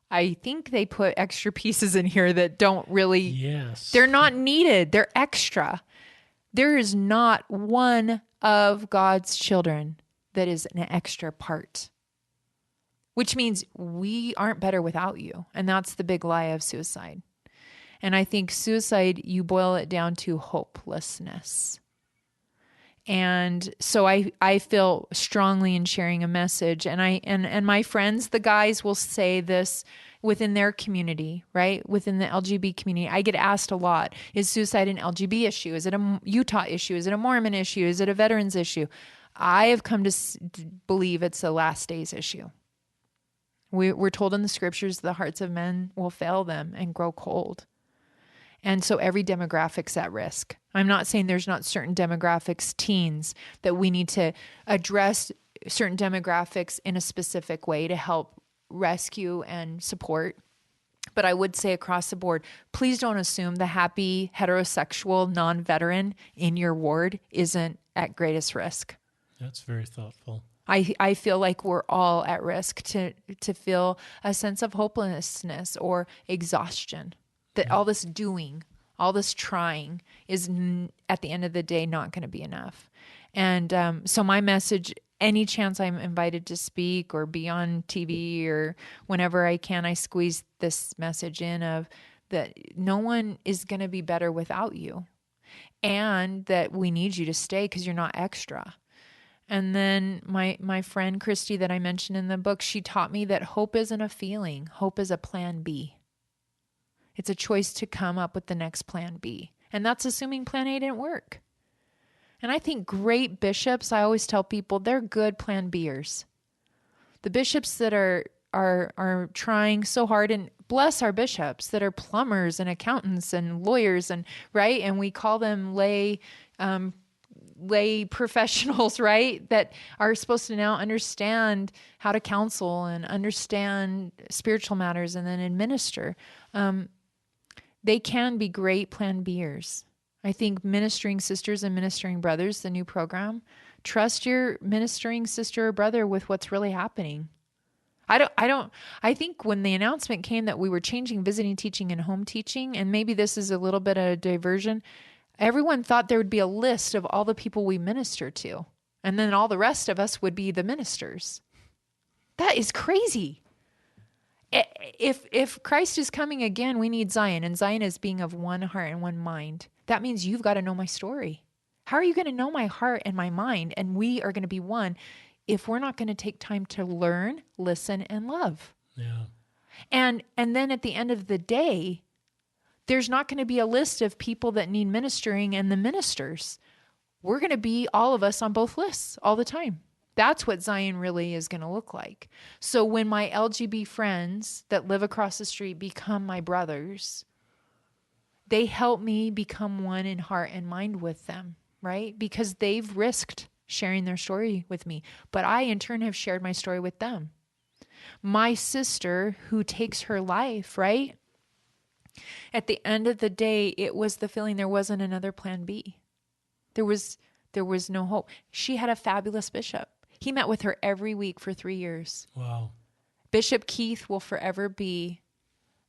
I think they put extra pieces in here that don't really, they're not needed. They're extra. There is not one of God's children that is an extra part, which means we aren't better without you. And that's the big lie of suicide. And I think suicide, you boil it down to hopelessness. And so I feel strongly in sharing a message, and my friends, the guys, will say this within their community, right? Within the LGBT community. I get asked a lot, is suicide an LGBT issue? Is it a Utah issue? Is it a Mormon issue? Is it a veterans issue? I have come to believe it's a last days issue. We're told in the scriptures, the hearts of men will fail them and grow cold. And so every demographic's at risk. I'm not saying there's not certain demographics, teens, that we need to address certain demographics in a specific way to help rescue and support. But I would say across the board, please don't assume the happy, heterosexual, non-veteran in your ward isn't at greatest risk. That's very thoughtful. I feel like we're all at risk to feel a sense of hopelessness or exhaustion. That all this doing, all this trying is at the end of the day not going to be enough. And so my message, any chance I'm invited to speak or be on TV or whenever I can, I squeeze this message in of that no one is going to be better without you, and that we need you to stay because you're not extra. And then my friend Christy that I mentioned in the book, she taught me that hope isn't a feeling. Hope is a plan B. It's a choice to come up with the next plan B. And that's assuming plan A didn't work. And I think great bishops, I always tell people, they're good plan B'ers. The bishops that are trying so hard, and bless our bishops that are plumbers and accountants and lawyers, and right, and we call them lay professionals, right, that are supposed to now understand how to counsel and understand spiritual matters and then administer. They can be great plan B'ers. I think Ministering Sisters and Ministering Brothers, the new program, trust your ministering sister or brother with what's really happening. I think when the announcement came that we were changing visiting teaching and home teaching, and maybe this is a little bit of a diversion, everyone thought there would be a list of all the people we minister to, and then all the rest of us would be the ministers. That is crazy. If Christ is coming again, we need Zion, and Zion is being of one heart and one mind. That means you've got to know my story. How are you going to know my heart and my mind, and we are going to be one, if we're not going to take time to learn, listen, and love? Yeah. And then at the end of the day, there's not going to be a list of people that need ministering and the ministers. We're going to be all of us on both lists all the time. That's what Zion really is going to look like. So when my LGB friends that live across the street become my brothers, they help me become one in heart and mind with them, right? Because they've risked sharing their story with me, but I in turn have shared my story with them. My sister who takes her life, right? At the end of the day, it was the feeling there wasn't another plan B. There was no hope. She had a fabulous bishop. He met with her every week for 3 years. Wow. Bishop Keith will forever be.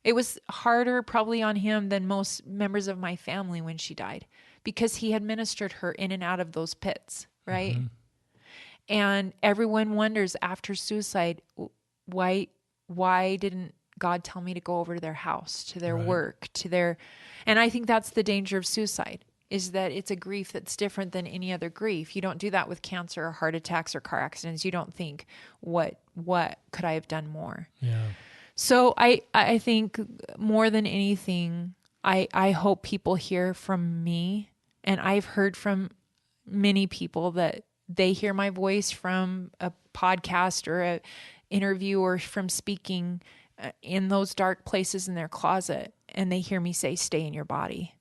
It was harder probably on him than most members of my family when she died, because he had ministered her in and out of those pits, right? Mm-hmm. And everyone wonders after suicide, why didn't God tell me to go over to their house, to their work, to their... And I think that's the danger of suicide, is that it's a grief that's different than any other grief. You don't do that with cancer or heart attacks or car accidents. You don't think, what could I have done more? Yeah. So I think more than anything, I hope people hear from me, and I've heard from many people that they hear my voice from a podcast or a interview or from speaking in those dark places in their closet, and they hear me say, stay in your body.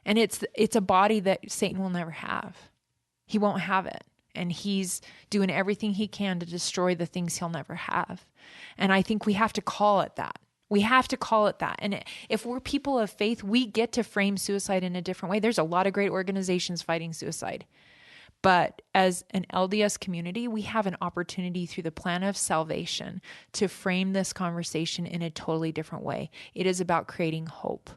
And it's a body that Satan will never have. He won't have it. And he's doing everything he can to destroy the things he'll never have. And I think we have to call it that. We have to call it that. And if we're people of faith, we get to frame suicide in a different way. There's a lot of great organizations fighting suicide. But as an LDS community, we have an opportunity through the plan of salvation to frame this conversation in a totally different way. It is about creating hope.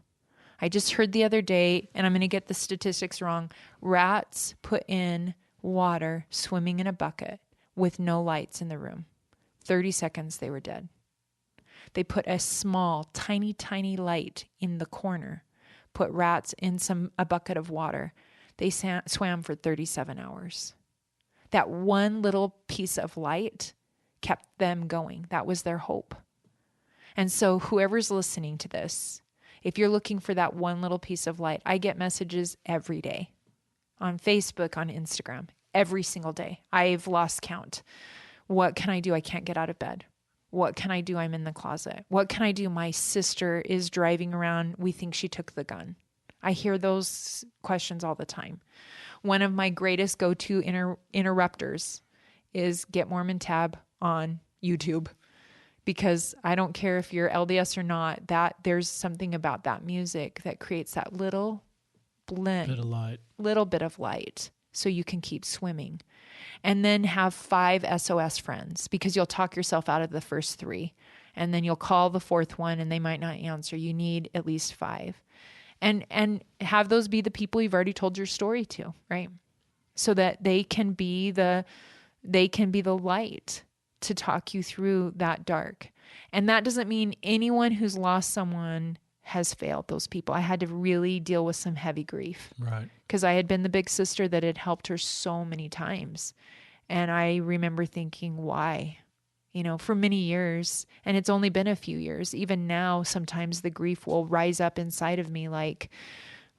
I just heard the other day, and I'm going to get the statistics wrong, rats put in water swimming in a bucket with no lights in the room. 30 seconds, they were dead. They put a small, tiny, tiny light in the corner, put rats in a bucket of water. They swam for 37 hours. That one little piece of light kept them going. That was their hope. And so whoever's listening to this, if you're looking for that one little piece of light, I get messages every day on Facebook, on Instagram, every single day. I've lost count. What can I do? I can't get out of bed. What can I do? I'm in the closet. What can I do? My sister is driving around. We think she took the gun. I hear those questions all the time. One of my greatest go-to interrupters is Get Mormon Tab on YouTube, because I don't care if you're LDS or not, that there's something about that music that creates that little bit of light so you can keep swimming. And then have 5 SOS friends, because you'll talk yourself out of the first 3, and then you'll call the 4th one and they might not answer. You need at least 5. And have those be the people you've already told your story to, right? So that they can be the light to talk you through that dark. And that doesn't mean anyone who's lost someone has failed those people. I had to really deal with some heavy grief. Right. Because I had been the big sister that had helped her so many times. And I remember thinking, why? For many years, and it's only been a few years. Even now, sometimes the grief will rise up inside of me like,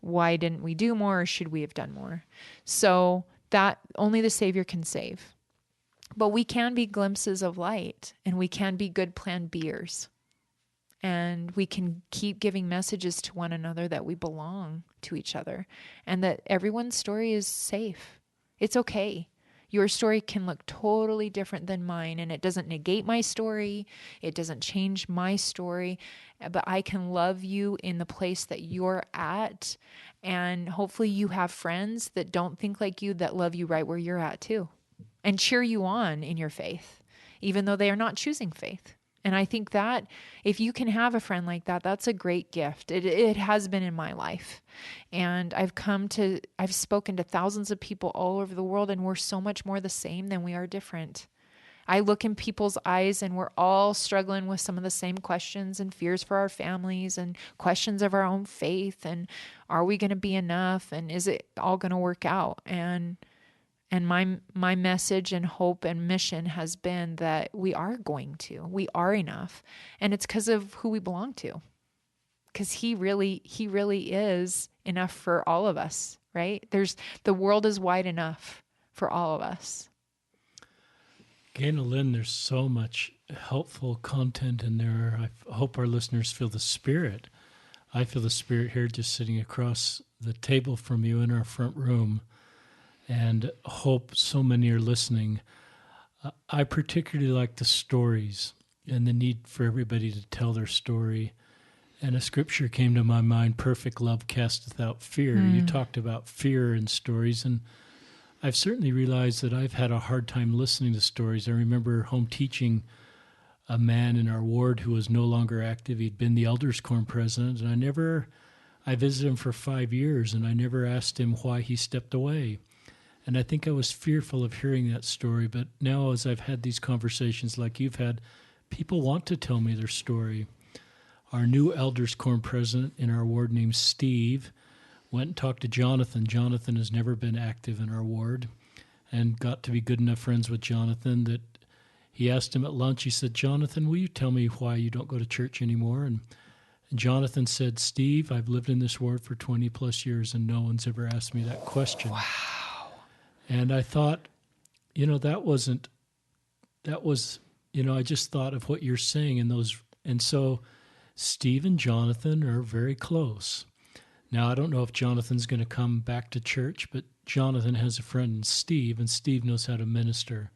why didn't we do more, or should we have done more? So that only the Savior can save. But we can be glimpses of light, and we can be good plan B'ers. And we can keep giving messages to one another that we belong to each other and that everyone's story is safe. It's okay. Your story can look totally different than mine, and it doesn't negate my story. It doesn't change my story, but I can love you in the place that you're at. And hopefully you have friends that don't think like you, that love you right where you're at too, and cheer you on in your faith, even though they are not choosing faith. And I think that if you can have a friend like that, that's a great gift. It has been in my life. And I've spoken to thousands of people all over the world, and we're so much more the same than we are different. I look in people's eyes, and we're all struggling with some of the same questions and fears for our families and questions of our own faith. And are we going to be enough? And is it all going to work out? And my message and hope and mission has been that we are enough. And it's because of who we belong to. Because he really is enough for all of us, right? The world is wide enough for all of us. Ganel-Lyn, there's so much helpful content in there. I hope our listeners feel the spirit. I feel the spirit here just sitting across the table from you in our front room. And hope so many are listening. I particularly like the stories and the need for everybody to tell their story. And a scripture came to my mind, perfect love casteth out fear. You talked about fear in stories, and I've certainly realized that I've had a hard time listening to stories. I remember home teaching a man in our ward who was no longer active. He'd been the elders quorum president, and I visited him for 5 years, and I never asked him why he stepped away. And I think I was fearful of hearing that story. But now as I've had these conversations like you've had, people want to tell me their story. Our new elders quorum president in our ward named Steve went and talked to Jonathan. Jonathan has never been active in our ward and got to be good enough friends with Jonathan that he asked him at lunch, he said, Jonathan, will you tell me why you don't go to church anymore? And Jonathan said, Steve, I've lived in this ward for 20 plus years and no one's ever asked me that question. Wow. And I thought, I just thought of what you're saying in those. And so Steve and Jonathan are very close. Now, I don't know if Jonathan's going to come back to church, but Jonathan has a friend in Steve, and Steve knows how to minister.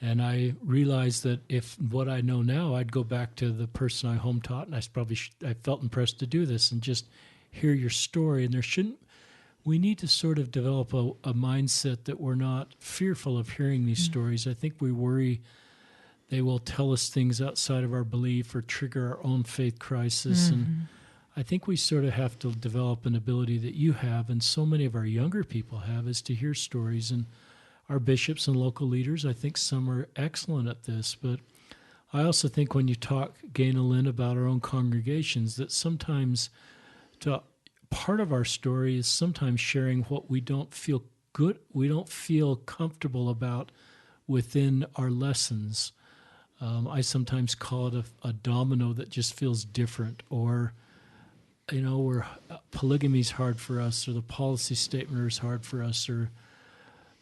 And I realized that if what I know now, I'd go back to the person I home taught, and I felt impressed to do this and just hear your story. And we need to sort of develop a mindset that we're not fearful of hearing these stories. I think we worry they will tell us things outside of our belief or trigger our own faith crisis. And I think we sort of have to develop an ability that you have and so many of our younger people have, is to hear stories. And our bishops and local leaders, I think some are excellent at this. But I also think when you talk, Ganel-Lyn, about our own congregations, that sometimes part of our story is sometimes sharing what we don't feel comfortable about within our lessons. I sometimes call it a domino that just feels different, or where polygamy's hard for us, or the policy statement is hard for us, or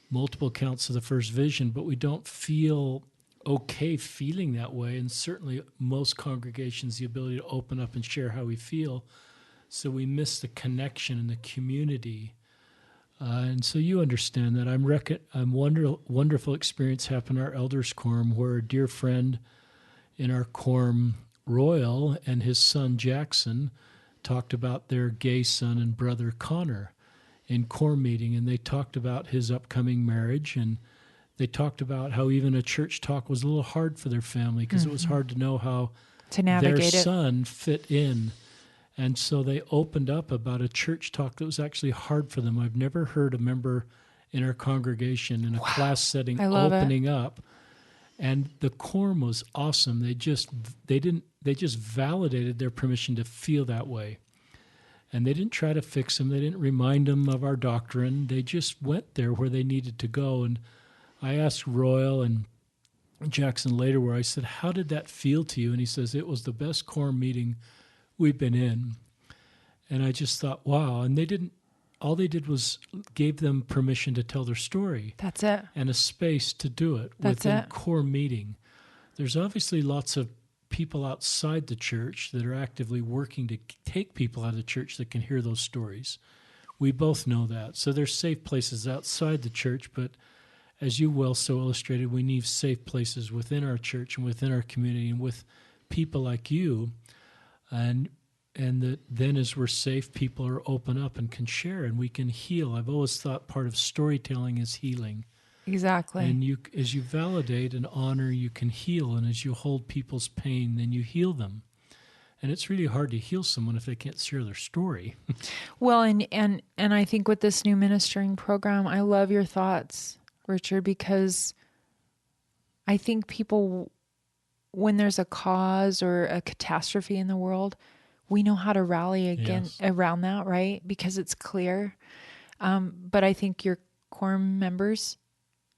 multiple counts of the first vision, but we don't feel okay feeling that way. And certainly most congregations, the ability to open up and share how we feel. So we miss the connection and the community. And so you understand that. Wonderful experience happened in our elders quorum, where a dear friend in our quorum, Royal, and his son Jackson talked about their gay son and brother Connor in quorum meeting, and they talked about his upcoming marriage, and they talked about how even a church talk was a little hard for their family because it was hard to know how to navigate their it. son fit in. And so they opened up about a church talk that was actually hard for them. I've never heard a member in our congregation in a class setting opening up. And the quorum was awesome. They just validated their permission to feel that way. And they didn't try to fix them. They didn't remind them of our doctrine. They just went there where they needed to go. And I asked Royal and Jackson later, where I said, how did that feel to you? And he says, it was the best quorum meeting we've been in. And I just thought, wow. And all they did was gave them permission to tell their story. That's it. And a space to do it within core meeting. There's obviously lots of people outside the church that are actively working to take people out of the church that can hear those stories. We both know that. So there's safe places outside the church, but as you well so illustrated, we need safe places within our church and within our community and with people like you. And that then as we're safe, people are open up and can share and we can heal. I've always thought part of storytelling is healing. Exactly. And as you validate and honor, you can heal. And as you hold people's pain, then you heal them. And it's really hard to heal someone if they can't share their story. Well, and I think with this new ministering program, I love your thoughts, Richard, because I think people, when there's a cause or a catastrophe in the world, we know how to rally again around that, right? Because it's clear. But I think your quorum members,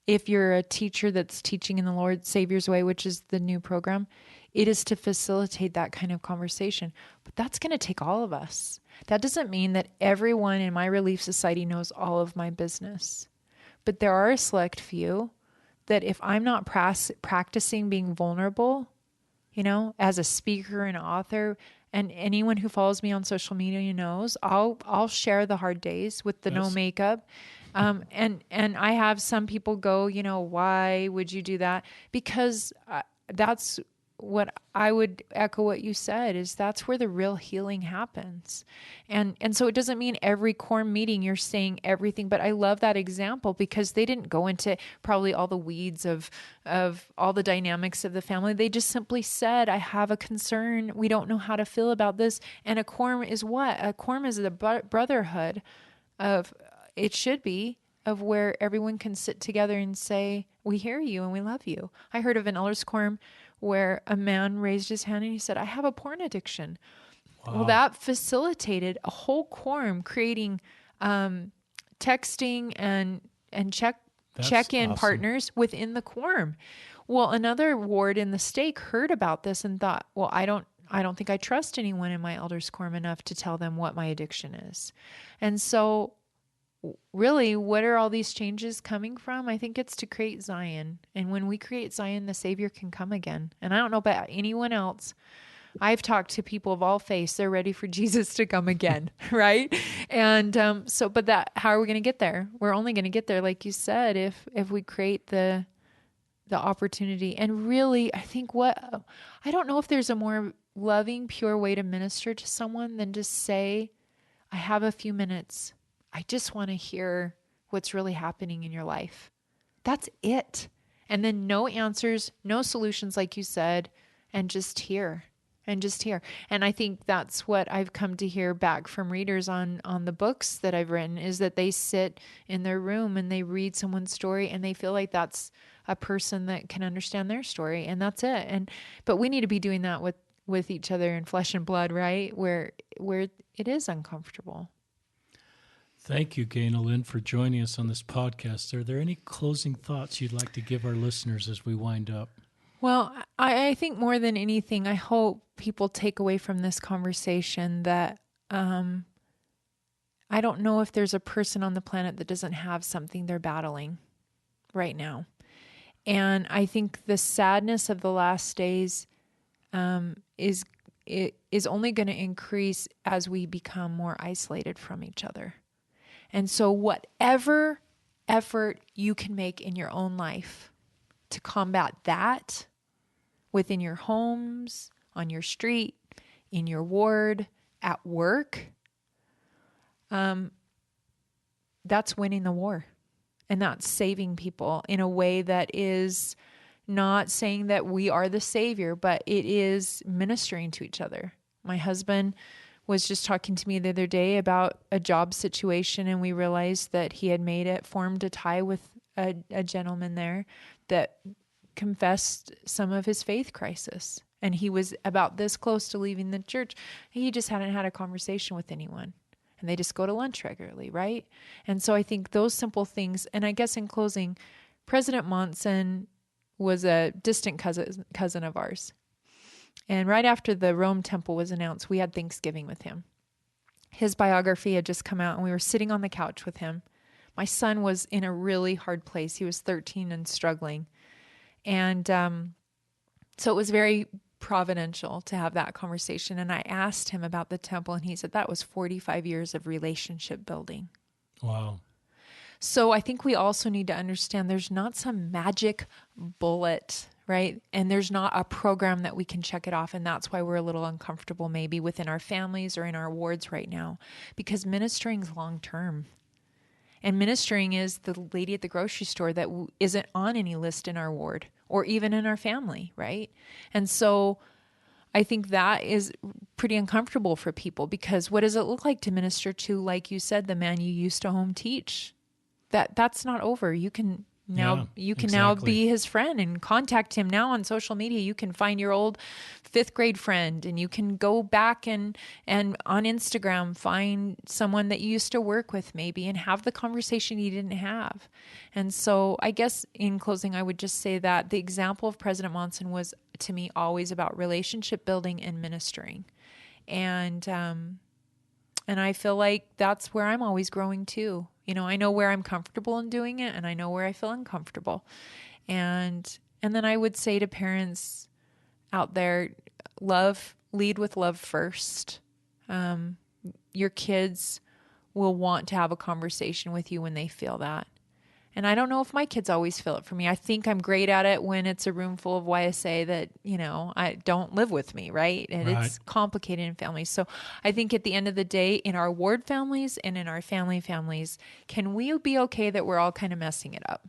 if you're a teacher that's teaching in the Lord Savior's Way, which is the new program, it is to facilitate that kind of conversation. But that's going to take all of us. That doesn't mean that everyone in my Relief Society knows all of my business. But there are a select few that if I'm not practicing being vulnerable, as a speaker and author, and anyone who follows me on social media knows, I'll share the hard days with the no makeup. And I have some people go, why would you do that? Because that's what I would echo what you said is that's where the real healing happens. And so it doesn't mean every quorum meeting you're saying everything, but I love that example because they didn't go into probably all the weeds of all the dynamics of the family. They just simply said, I have a concern. We don't know how to feel about this. And a quorum is what? A quorum is the brotherhood of, it should be, of where everyone can sit together and say, we hear you and we love you. I heard of an elders quorum where a man raised his hand and he said, I have a porn addiction. Wow. Well, that facilitated a whole quorum creating texting and check-in awesome. Partners within the quorum. Well, another ward in the stake heard about this and thought, well, I don't think I trust anyone in my elders quorum enough to tell them what my addiction is. And so really, what are all these changes coming from? I think it's to create Zion. And when we create Zion, the Savior can come again. And I don't know about anyone else. I've talked to people of all faiths. They're ready for Jesus to come again, right? And but how are we going to get there? We're only going to get there, like you said, if we create the opportunity. And really, I think I don't know if there's a more loving, pure way to minister to someone than just say, I have a few minutes. I just want to hear what's really happening in your life. That's it. And then no answers, no solutions, like you said, and just hear. And I think that's what I've come to hear back from readers on the books that I've written is that they sit in their room and they read someone's story and they feel like that's a person that can understand their story. And that's it. But we need to be doing that with each other in flesh and blood, right? Where it is uncomfortable. Thank you, Ganel-Lyn, for joining us on this podcast. Are there any closing thoughts you'd like to give our listeners as we wind up? Well, I think more than anything, I hope people take away from this conversation that I don't know if there's a person on the planet that doesn't have something they're battling right now. And I think the sadness of the last days is only going to increase as we become more isolated from each other. And so whatever effort you can make in your own life to combat that within your homes, on your street, in your ward, at work, that's winning the war. And that's saving people in a way that is not saying that we are the Savior, but it is ministering to each other. My husband was just talking to me the other day about a job situation, and we realized that he had formed a tie with a gentleman there that confessed some of his faith crisis. And he was about this close to leaving the church. He just hadn't had a conversation with anyone. And they just go to lunch regularly, right? And so I think those simple things, and I guess in closing, President Monson was a distant cousin of ours. And right after the Rome Temple was announced, we had Thanksgiving with him. his biography had just come out, and we were sitting on the couch with him. My son was in a really hard place. He was 13 and struggling. And so it was very providential to have that conversation. And I asked him about the temple, and he said that was 45 years of relationship building. Wow. So I think we also need to understand there's not some magic bullet, right? And there's not a program that we can check it off. And that's why we're a little uncomfortable maybe within our families or in our wards right now, because ministering is long term. And ministering is the lady at the grocery store that isn't on any list in our ward or even in our family, right? And so I think that is pretty uncomfortable for people, because what does it look like to minister to, like you said, the man you used to home teach? That's not over. You can now now be his friend and contact him now on social media. You can find your old 5th grade friend, and you can go back and on Instagram find someone that you used to work with maybe and have the conversation you didn't have. And so I guess in closing, I would just say that the example of President Monson was, to me, always about relationship building and ministering. And I feel like that's where I'm always growing too. You know, I know where I'm comfortable in doing it, and I know where I feel uncomfortable. And then I would say to parents out there, lead with love first. Your kids will want to have a conversation with you when they feel that. And I don't know if my kids always feel it for me. I think I'm great at it when it's a room full of YSA that, I don't live with me, right? And It's complicated in families. So I think at the end of the day, in our ward families and in our families, can we be okay that we're all kind of messing it up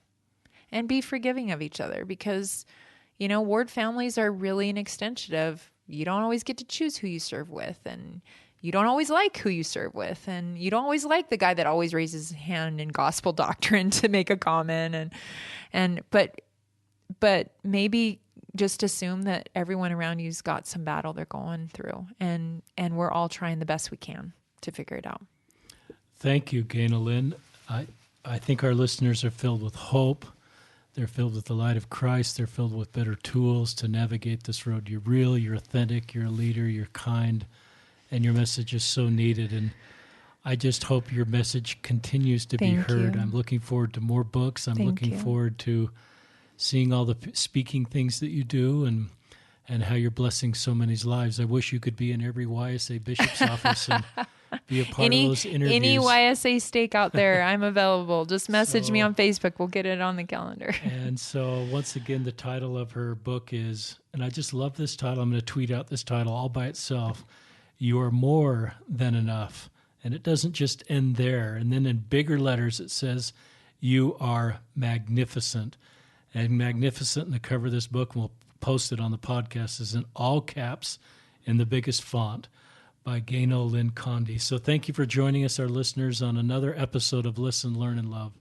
and be forgiving of each other? Because, ward families are really an extension of, you don't always get to choose who you serve with, and you don't always like who you serve with, and you don't always like the guy that always raises his hand in gospel doctrine to make a comment, but maybe just assume that everyone around you's got some battle they're going through, and we're all trying the best we can to figure it out. Thank you, Ganel-Lyn. I think our listeners are filled with hope. They're filled with the light of Christ. They're filled with better tools to navigate this road. You're real, you're authentic, you're a leader, you're kind, and your message is so needed. And I just hope your message continues to be heard. I'm looking forward to more books. I'm looking forward to seeing all the speaking things that you do and how you're blessing so many lives. I wish you could be in every YSA bishop's office and be a part of those interviews. Any YSA stake out there, I'm available. Just message me on Facebook. We'll get it on the calendar. And so once again, the title of her book is, and I just love this title. I'm going to tweet out this title all by itself. You are more than enough. And it doesn't just end there. And then in bigger letters, it says, you are magnificent. And magnificent in the cover of this book, and we'll post it on the podcast, is in all caps in the biggest font by Ganel-Lyn Condie. So thank you for joining us, our listeners, on another episode of Listen, Learn, and Love.